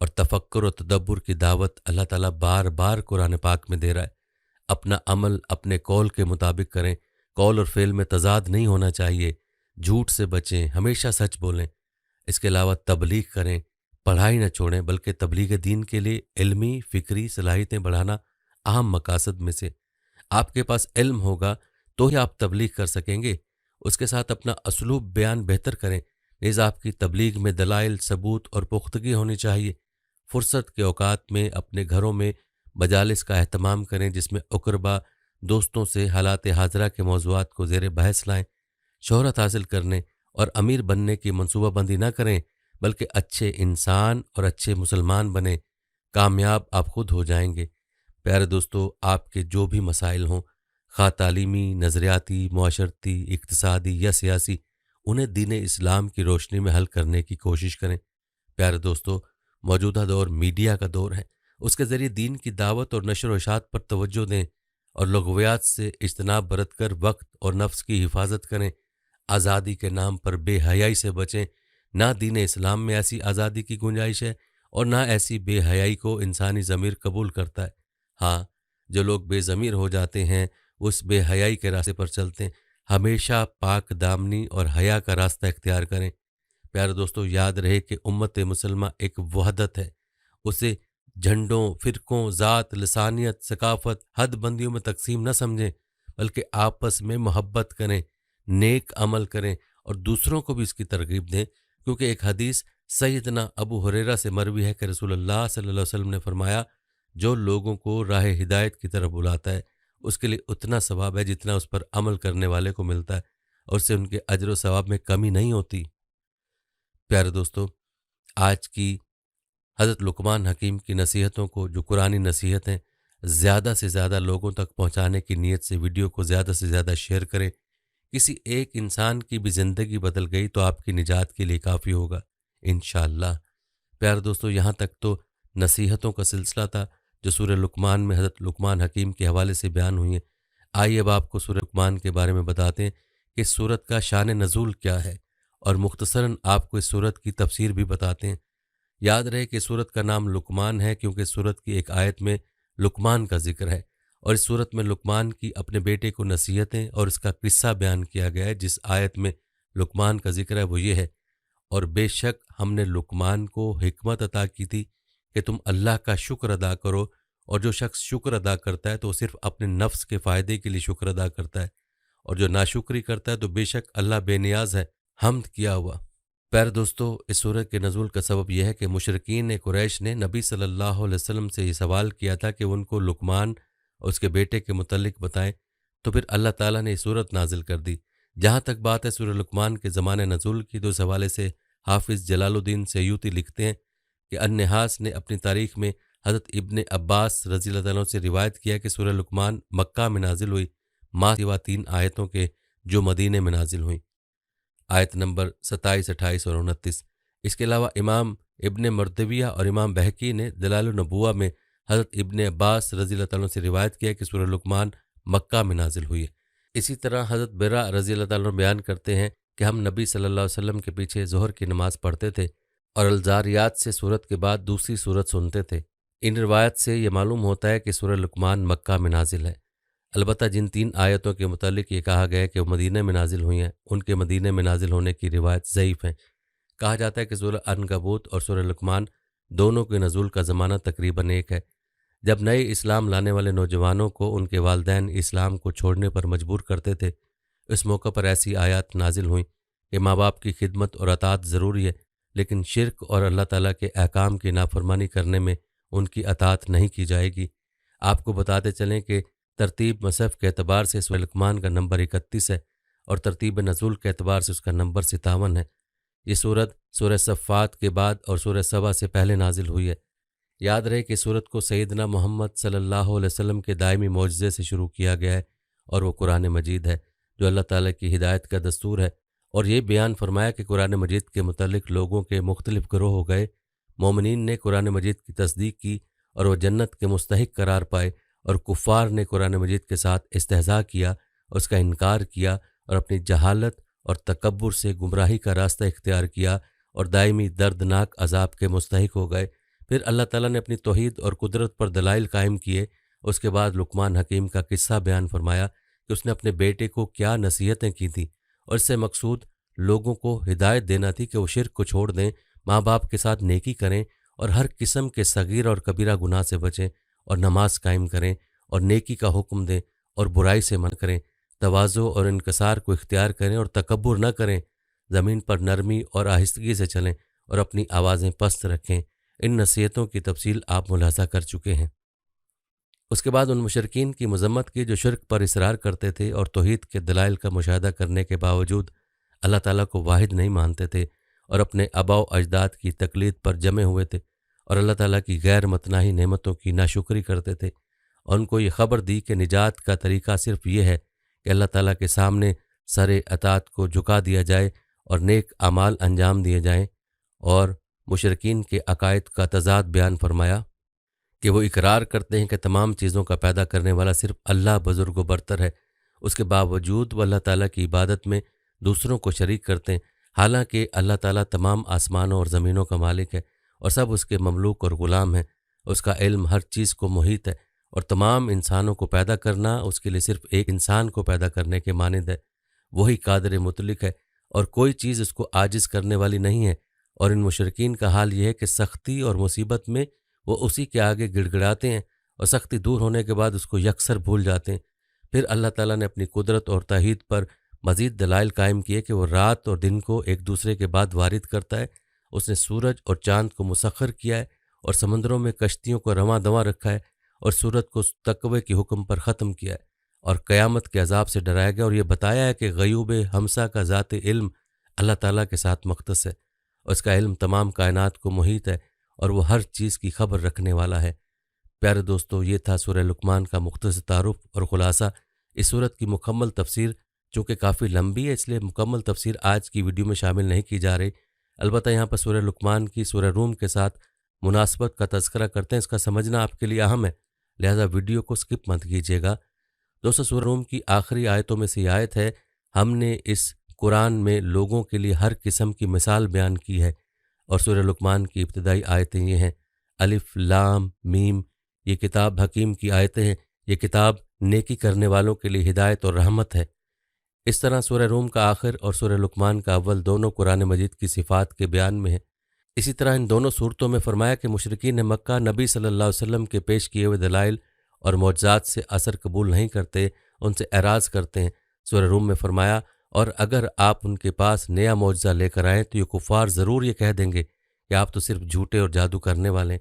اور تفکر و تدبر کی دعوت اللہ تعالیٰ بار بار قرآن پاک میں دے رہا ہے۔ اپنا عمل اپنے قول کے مطابق کریں۔ قول اور فعل میں تضاد نہیں ہونا چاہیے۔ جھوٹ سے بچیں، ہمیشہ سچ بولیں۔ اس کے علاوہ تبلیغ کریں، پڑھائی نہ چھوڑیں بلکہ تبلیغ دین کے لیے علمی فکری صلاحیتیں بڑھانا اہم مقاصد میں سے۔ آپ کے پاس علم ہوگا تو ہی آپ تبلیغ کر سکیں گے۔ اس کے ساتھ اپنا اسلوب بیان بہتر کریں۔ نیز آپ کی تبلیغ میں دلائل، ثبوت اور پختگی ہونی چاہیے۔ فرصت کے اوقات میں اپنے گھروں میں مجالس کا اہتمام کریں جس میں اقربا دوستوں سے حالات حاضرہ کے موضوعات کو زیر بحث لائیں۔ شہرت حاصل کرنے اور امیر بننے کی منصوبہ بندی نہ کریں بلکہ اچھے انسان اور اچھے مسلمان بنیں۔ کامیاب آپ خود ہو جائیں گے۔ پیارے دوستو، آپ کے جو بھی مسائل ہوں، خواہ تعلیمی، نظریاتی، معاشرتی، اقتصادی یا سیاسی، انہیں دین اسلام کی روشنی میں حل کرنے کی کوشش کریں۔ پیارے دوستو، موجودہ دور میڈیا کا دور ہے۔ اس کے ذریعے دین کی دعوت اور نشر و اشاعت پر توجہ دیں اور لغویات سے اجتناب برت کر وقت اور نفس کی حفاظت کریں۔ آزادی کے نام پر بے حیائی سے بچیں۔ نہ دین اسلام میں ایسی آزادی کی گنجائش ہے اور نہ ایسی بے حیائی کو انسانی ضمیر قبول کرتا ہے۔ ہاں، جو لوگ بے ضمیر ہو جاتے ہیں وہ اس بے حیائی کے راستے پر چلتے ہیں۔ ہمیشہ پاک دامنی اور حیا کا راستہ اختیار کریں۔ پیارے دوستو، یاد رہے کہ امت مسلمہ ایک وحدت ہے۔ اسے جھنڈوں، فرقوں، ذات، لسانیت، ثقافت، حد بندیوں میں تقسیم نہ سمجھیں بلکہ آپس میں محبت کریں، نیک عمل کریں اور دوسروں کو بھی اس کی ترغیب دیں، کیونکہ ایک حدیث سیدنا ابو ہریرہ سے مروی ہے کہ رسول اللہ صلی اللہ علیہ وسلم نے فرمایا، جو لوگوں کو راہ ہدایت کی طرف بلاتا ہے اس کے لیے اتنا ثواب ہے جتنا اس پر عمل کرنے والے کو ملتا ہے، اور اس سے ان کے اجر و ثواب میں کمی نہیں ہوتی۔ پیارے دوستو، آج کی حضرت لقمان حکیم کی نصیحتوں کو، جو قرآنی نصیحت ہیں، زیادہ سے زیادہ لوگوں تک پہنچانے کی نیت سے ویڈیو کو زیادہ سے زیادہ شیئر کریں۔ کسی ایک انسان کی بھی زندگی بدل گئی تو آپ کی نجات کے لیے کافی ہوگا انشاءاللہ۔ پیارے دوستو، یہاں تک تو نصیحتوں کا سلسلہ تھا جو سورہ لقمان میں حضرت لقمان حکیم کے حوالے سے بیان ہوئی ہیں۔ آئیے اب آپ کو سورہ لقمان کے بارے میں بتاتے ہیں کہ اس سورت کا شان نزول کیا ہے اور مختصراً آپ کو اس سورت کی تفسیر بھی بتاتے ہیں۔ یاد رہے کہ سورت کا نام لقمان ہے کیونکہ سورت کی ایک آیت میں لقمان کا ذکر ہے، اور اس سورت میں لقمان کی اپنے بیٹے کو نصیحتیں اور اس کا قصہ بیان کیا گیا ہے۔ جس آیت میں لقمان کا ذکر ہے وہ یہ ہے، اور بے شک ہم نے لقمان کو حکمت عطا کی تھی کہ تم اللہ کا شکر ادا کرو، اور جو شخص شکر ادا کرتا ہے تو وہ صرف اپنے نفس کے فائدے کے لیے شکر ادا کرتا ہے، اور جو ناشکری کرتا ہے تو بے شک اللہ بے نیاز ہے حمد کیا ہوا۔ پیارے دوستو، اس سورت کے نزول کا سبب یہ ہے کہ مشرکین قریش نے نبی صلی اللہ علیہ وسلم سے یہ سوال کیا تھا کہ ان کو لقمان اور اس کے بیٹے کے متعلق بتائیں، تو پھر اللہ تعالیٰ نے یہ سورت نازل کر دی۔ جہاں تک بات ہے سورہ لقمان کے زمانے نزول کی تو اس حوالے سے حافظ جلال الدین سیوطی لکھتے ہیں کہ النحاس نے اپنی تاریخ میں حضرت ابن عباس رضی اللہ عنہ سے روایت کیا کہ سورہ لقمان مکہ میں نازل ہوئی، ماہ سوا 3 آیتوں کے جو مدینے میں نازل ہوئیں، آیت نمبر 27، 28 اور 29۔ اس کے علاوہ امام ابن مردویہ اور امام بہقی نے دلائل النبوہ میں حضرت ابن عباس رضی اللہ تعالیٰ عنہ سے روایت کیا کہ سورہ لقمان مکہ میں نازل ہوئی ہے۔ اسی طرح حضرت برا رضی اللہ تعالیٰ عنہ بیان کرتے ہیں کہ ہم نبی صلی اللہ علیہ وسلم کے پیچھے ظہر کی نماز پڑھتے تھے اور الزاریات سے سورت کے بعد دوسری سورت سنتے تھے۔ ان روایت سے یہ معلوم ہوتا ہے کہ سورہ لقمان مکہ میں نازل ہے۔ البتہ جن 3 آیتوں کے متعلق یہ کہا گیا ہے کہ وہ مدینہ میں نازل ہوئی ہیں، ان کے مدینہ میں نازل ہونے کی روایت ضعیف ہیں۔ کہا جاتا ہے کہ سورہ عنکبوت اور سورہ لقمان دونوں کے نزول کا زمانہ تقریباً ایک ہے۔ جب نئے اسلام لانے والے نوجوانوں کو ان کے والدین اسلام کو چھوڑنے پر مجبور کرتے تھے، اس موقع پر ایسی آیات نازل ہوئیں کہ ماں باپ کی خدمت اور اطاعت ضروری ہے، لیکن شرک اور اللہ تعالیٰ کے احکام کی نافرمانی کرنے میں ان کی اطاعت نہیں کی جائے گی۔ آپ کو بتاتے چلیں کہ ترتیب مصحف کے اعتبار سے سورہ لقمان کا نمبر 31 ہے اور ترتیب نزول کے اعتبار سے اس کا نمبر 57 ہے۔ یہ سورت سورہ صفات کے بعد اور سورہ سبا سے پہلے نازل ہوئی ہے۔ یاد رہے کہ سورت کو سیدنا محمد صلی اللہ علیہ وسلم کے دائمی معجزے سے شروع کیا گیا ہے اور وہ قرآن مجید ہے جو اللہ تعالیٰ کی ہدایت کا دستور ہے، اور یہ بیان فرمایا کہ قرآن مجید کے متعلق لوگوں کے مختلف گروہ ہو گئے۔ مومنین نے قرآن مجید کی تصدیق کی اور وہ جنت کے مستحق قرار پائے، اور کفار نے قرآن مجید کے ساتھ استہزاء کیا، اس کا انکار کیا اور اپنی جہالت اور تکبر سے گمراہی کا راستہ اختیار کیا اور دائمی دردناک عذاب کے مستحق ہو گئے۔ پھر اللہ تعالیٰ نے اپنی توحید اور قدرت پر دلائل قائم کیے۔ اس کے بعد لقمان حکیم کا قصہ بیان فرمایا کہ اس نے اپنے بیٹے کو کیا نصیحتیں کی تھیں، اور اس سے مقصود لوگوں کو ہدایت دینا تھی کہ وہ شرک کو چھوڑ دیں، ماں باپ کے ساتھ نیکی کریں اور ہر قسم کے صغیر اور کبیرہ گناہ سے بچیں، اور نماز قائم کریں اور نیکی کا حکم دیں اور برائی سے منع کریں، تواضع اور انکسار کو اختیار کریں اور تکبر نہ کریں، زمین پر نرمی اور آہستگی سے چلیں اور اپنی آوازیں پست رکھیں۔ ان نصیحتوں کی تفصیل آپ ملاحظہ کر چکے ہیں۔ اس کے بعد ان مشرکین کی مذمت کی جو شرک پر اصرار کرتے تھے اور توحید کے دلائل کا مشاہدہ کرنے کے باوجود اللہ تعالیٰ کو واحد نہیں مانتے تھے اور اپنے آباء و اجداد کی تقلید پر جمے ہوئے تھے اور اللہ تعالیٰ کی غیر متناہی نعمتوں کی ناشکری کرتے تھے، اور ان کو یہ خبر دی کہ نجات کا طریقہ صرف یہ ہے کہ اللہ تعالیٰ کے سامنے سر اطاعت کو جھکا دیا جائے اور نیک اعمال انجام دیے جائیں، اور مشرکین کے عقائد کا تضاد بیان فرمایا کہ وہ اقرار کرتے ہیں کہ تمام چیزوں کا پیدا کرنے والا صرف اللہ بزرگ و برتر ہے، اس کے باوجود وہ اللہ تعالیٰ کی عبادت میں دوسروں کو شریک کرتے ہیں، حالانکہ اللہ تعالیٰ تمام آسمانوں اور زمینوں کا مالک ہے اور سب اس کے مملوک اور غلام ہیں۔ اس کا علم ہر چیز کو محیط ہے، اور تمام انسانوں کو پیدا کرنا اس کے لیے صرف ایک انسان کو پیدا کرنے کے مانند ہے۔ وہی قادر مطلق ہے اور کوئی چیز اس کو عاجز کرنے والی نہیں ہے۔ اور ان مشرکین کا حال یہ ہے کہ سختی اور مصیبت میں وہ اسی کے آگے گڑ گڑاتے ہیں اور سختی دور ہونے کے بعد اس کو یکسر بھول جاتے ہیں۔ پھر اللہ تعالیٰ نے اپنی قدرت اور توحید پر مزید دلائل قائم کیے کہ وہ رات اور دن کو ایک دوسرے کے بعد وارد کرتا ہے، اس نے سورج اور چاند کو مسخر کیا ہے اور سمندروں میں کشتیوں کو رواں دواں رکھا ہے اور سورج کو تقوی کے حکم پر ختم کیا ہے اور قیامت کے عذاب سے ڈرایا گیا، اور یہ بتایا ہے کہ غیوب ہمسا کا ذات علم اللہ تعالیٰ کے ساتھ مختص ہے، اس کا علم تمام کائنات کو محیط ہے اور وہ ہر چیز کی خبر رکھنے والا ہے۔ پیارے دوستو، یہ تھا سورہ لقمان کا مختصر تعارف اور خلاصہ۔ اس سورت کی مکمل تفسیر چونکہ کافی لمبی ہے، اس لیے مکمل تفسیر آج کی ویڈیو میں شامل نہیں کی جا رہی، البتہ یہاں پر سورہ لقمان کی سورہ روم کے ساتھ مناسبت کا تذکرہ کرتے ہیں، اس کا سمجھنا آپ کے لیے اہم ہے، لہذا ویڈیو کو سکپ مت کیجیے گا۔ دوستو، سورہ روم کی آخری آیتوں میں سے یہ آیت ہے، ہم نے اس قرآن میں لوگوں کے لیے ہر قسم کی مثال بیان کی ہے، اور سورہ لقمان کی ابتدائی آیتیں یہ ہیں، الف لام میم، یہ کتاب حکیم کی آیتیں ہیں، یہ کتاب نیکی کرنے والوں کے لیے ہدایت اور رحمت ہے۔ اس طرح سورہ روم کا آخر اور سورہ لقمان کا اول دونوں قرآن مجید کی صفات کے بیان میں ہے۔ اسی طرح ان دونوں صورتوں میں فرمایا کہ مشرکین مکہ نبی صلی اللہ علیہ وسلم کے پیش کیے ہوئے دلائل اور معجزات سے اثر قبول نہیں کرتے، ان سے اعراض کرتے ہیں۔ سورہ روم میں فرمایا، اور اگر آپ ان کے پاس نیا معجزہ لے کر آئیں تو یہ کفار ضرور یہ کہہ دیں گے کہ آپ تو صرف جھوٹے اور جادو کرنے والے ہیں۔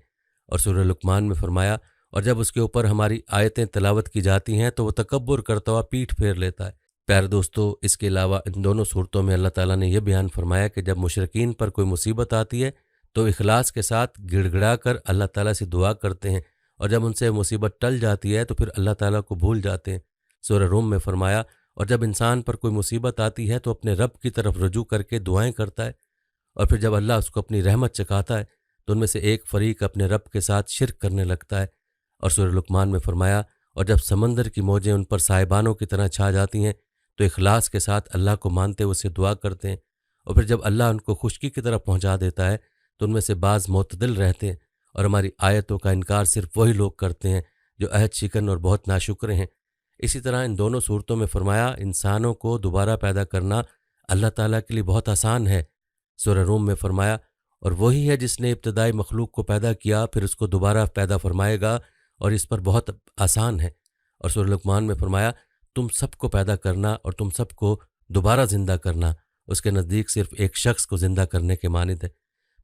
اور سورہ لقمان میں فرمایا، اور جب اس کے اوپر ہماری آیتیں تلاوت کی جاتی ہیں تو وہ تکبر کرتا ہوا پیٹھ پھیر لیتا ہے۔ پیارے دوستو، اس کے علاوہ ان دونوں صورتوں میں اللہ تعالیٰ نے یہ بیان فرمایا کہ جب مشرکین پر کوئی مصیبت آتی ہے تو اخلاص کے ساتھ گڑ گڑا کر اللہ تعالیٰ سے دعا کرتے ہیں، اور جب ان سے مصیبت ٹل جاتی ہے تو پھر اللہ تعالیٰ کو بھول جاتے ہیں۔ سورہ روم میں فرمایا، اور جب انسان پر کوئی مصیبت آتی ہے تو اپنے رب کی طرف رجوع کر کے دعائیں کرتا ہے، اور پھر جب اللہ اس کو اپنی رحمت چکھاتا ہے تو ان میں سے ایک فریق اپنے رب کے ساتھ شرک کرنے لگتا ہے۔ اور سورہ لقمان میں فرمایا، اور جب سمندر کی موجیں ان پر سائبانوں کی طرح چھا جاتی ہیں تو اخلاص کے ساتھ اللہ کو مانتے ہوئے اسے دعا کرتے ہیں، اور پھر جب اللہ ان کو خشکی کی طرف پہنچا دیتا ہے تو ان میں سے بعض معتدل رہتے ہیں، اور ہماری آیتوں کا انکار صرف وہی لوگ کرتے ہیں جو عہد شکن اور بہت ناشکرے ہیں۔ اسی طرح ان دونوں صورتوں میں فرمایا، انسانوں کو دوبارہ پیدا کرنا اللہ تعالیٰ کے لیے بہت آسان ہے۔ سورہ روم میں فرمایا، اور وہی ہے جس نے ابتدائی مخلوق کو پیدا کیا، پھر اس کو دوبارہ پیدا فرمائے گا، اور اس پر بہت آسان ہے۔ اور سورہ لقمان میں فرمایا، تم سب کو پیدا کرنا اور تم سب کو دوبارہ زندہ کرنا اس کے نزدیک صرف ایک شخص کو زندہ کرنے کے مانند ہے۔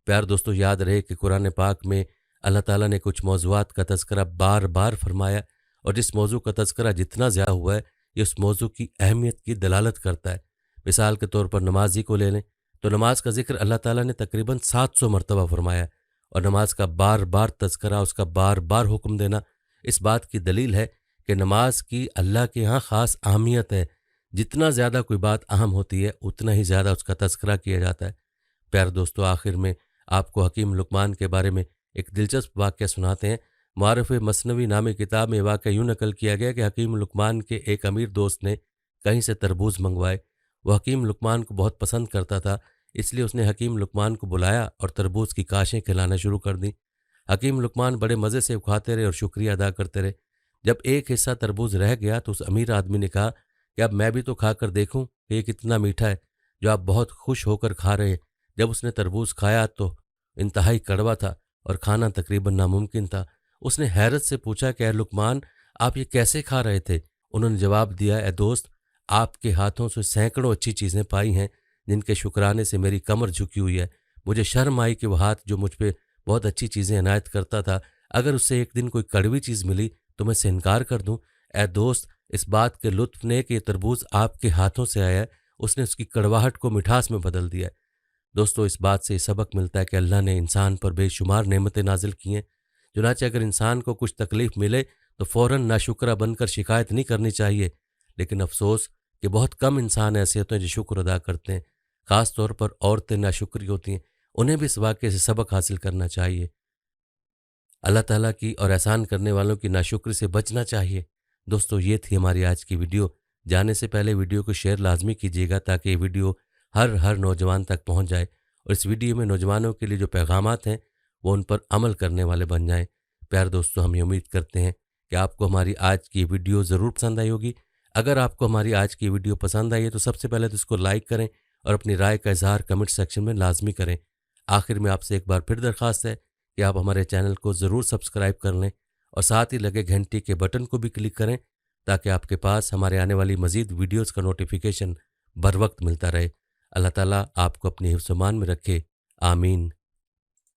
پیار دوستو، یاد رہے کہ قرآن پاک میں اللہ تعالیٰ نے کچھ موضوعات کا تذکرہ بار بار فرمایا، اور جس موضوع کا تذکرہ جتنا زیادہ ہوا ہے یہ اس موضوع کی اہمیت کی دلالت کرتا ہے۔ مثال کے طور پر نمازی کو لے لیں تو نماز کا ذکر اللہ تعالیٰ نے تقریباً 700 مرتبہ فرمایا ہے، اور نماز کا بار بار تذکرہ، اس کا بار بار حکم دینا اس بات کی دلیل ہے کہ نماز کی اللہ کے ہاں خاص اہمیت ہے۔ جتنا زیادہ کوئی بات اہم ہوتی ہے اتنا ہی زیادہ اس کا تذکرہ کیا جاتا ہے۔ پیارے دوستو، آخر میں آپ کو حکیم لقمان کے بارے میں ایک دلچسپ واقعہ سناتے ہیں۔ معارف مثنوی نامی کتاب میں واقعہ یوں نقل کیا گیا کہ حکیم لقمان کے ایک امیر دوست نے کہیں سے تربوز منگوائے۔ وہ حکیم لقمان کو بہت پسند کرتا تھا، اس لیے اس نے حکیم لقمان کو بلایا اور تربوز کی کاشیں کھلانا شروع کر دیں۔ حکیم لقمان بڑے مزے سے کھاتے رہے اور شکریہ ادا کرتے رہے۔ جب ایک حصہ تربوز رہ گیا تو اس امیر آدمی نے کہا کہ اب میں بھی تو کھا کر دیکھوں کہ یہ کتنا میٹھا ہے جو آپ بہت خوش ہو کر کھا رہے ہیں۔ جب اس نے تربوز کھایا تو انتہائی کڑوا تھا اور کھانا تقریباً ناممکن تھا۔ اس نے حیرت سے پوچھا کہ اے لقمان، آپ یہ کیسے کھا رہے تھے؟ انہوں نے جواب دیا، اے دوست، آپ کے ہاتھوں سے سینکڑوں اچھی چیزیں پائی ہیں جن کے شکرانے سے میری کمر جھکی ہوئی ہے۔ مجھے شرم آئی کہ وہ ہاتھ جو مجھ پہ بہت اچھی چیزیں عنایت کرتا تھا، اگر اس سے ایک دن کوئی کڑوی چیز ملی تو میں اسے انکار کر دوں۔ اے دوست، اس بات کے لطف نے کہ یہ تربوز آپ کے ہاتھوں سے آیا ہے، اس نے اس کی کڑواہٹ کو مٹھاس میں بدل دیا ہے۔ دوستو، اس بات سے یہ سبق ملتا ہے کہ اللہ نے انسان پر بے شمار نعمتیں نازل کی ہیں، چنانچہ اگر انسان کو کچھ تکلیف ملے تو فوراً ناشکرہ بن کر شکایت نہیں کرنی چاہیے، لیکن افسوس کہ بہت کم انسان ایسے ہوتے ہیں جو شکر ادا کرتے ہیں۔ خاص طور پر عورتیں ناشکری ہوتی ہیں، انہیں بھی اس واقعے سے سبق حاصل کرنا چاہیے۔ اللہ تعالیٰ کی اور احسان کرنے والوں کی ناشکری سے بچنا چاہیے۔ دوستو، یہ تھی ہماری آج کی ویڈیو۔ جانے سے پہلے ویڈیو کو شیئر لازمی کیجیے گا تاکہ یہ ویڈیو ہر نوجوان تک پہنچ جائے، اور اس ویڈیو میں نوجوانوں کے لیے جو پیغامات ہیں وہ ان پر عمل کرنے والے بن جائیں۔ پیارے دوستو، ہم یہ امید کرتے ہیں کہ آپ کو ہماری آج کی ویڈیو ضرور پسند آئی ہوگی۔ اگر آپ کو ہماری آج کی ویڈیو پسند آئی ہے تو سب سے پہلے تو اس کو لائک کریں اور اپنی رائے کا اظہار کمنٹ سیکشن میں لازمی کریں۔ آخر میں آپ سے ایک بار پھر درخواست ہے کہ آپ ہمارے چینل کو ضرور سبسکرائب کر لیں اور ساتھ ہی لگے گھنٹی کے بٹن کو بھی کلک کریں تاکہ آپ کے پاس ہمارے آنے والی مزید ویڈیوز کا نوٹیفیکیشن بر وقت ملتا رہے۔ اللہ تعالیٰ آپ کو اپنی حفظ و امان میں رکھے، آمین۔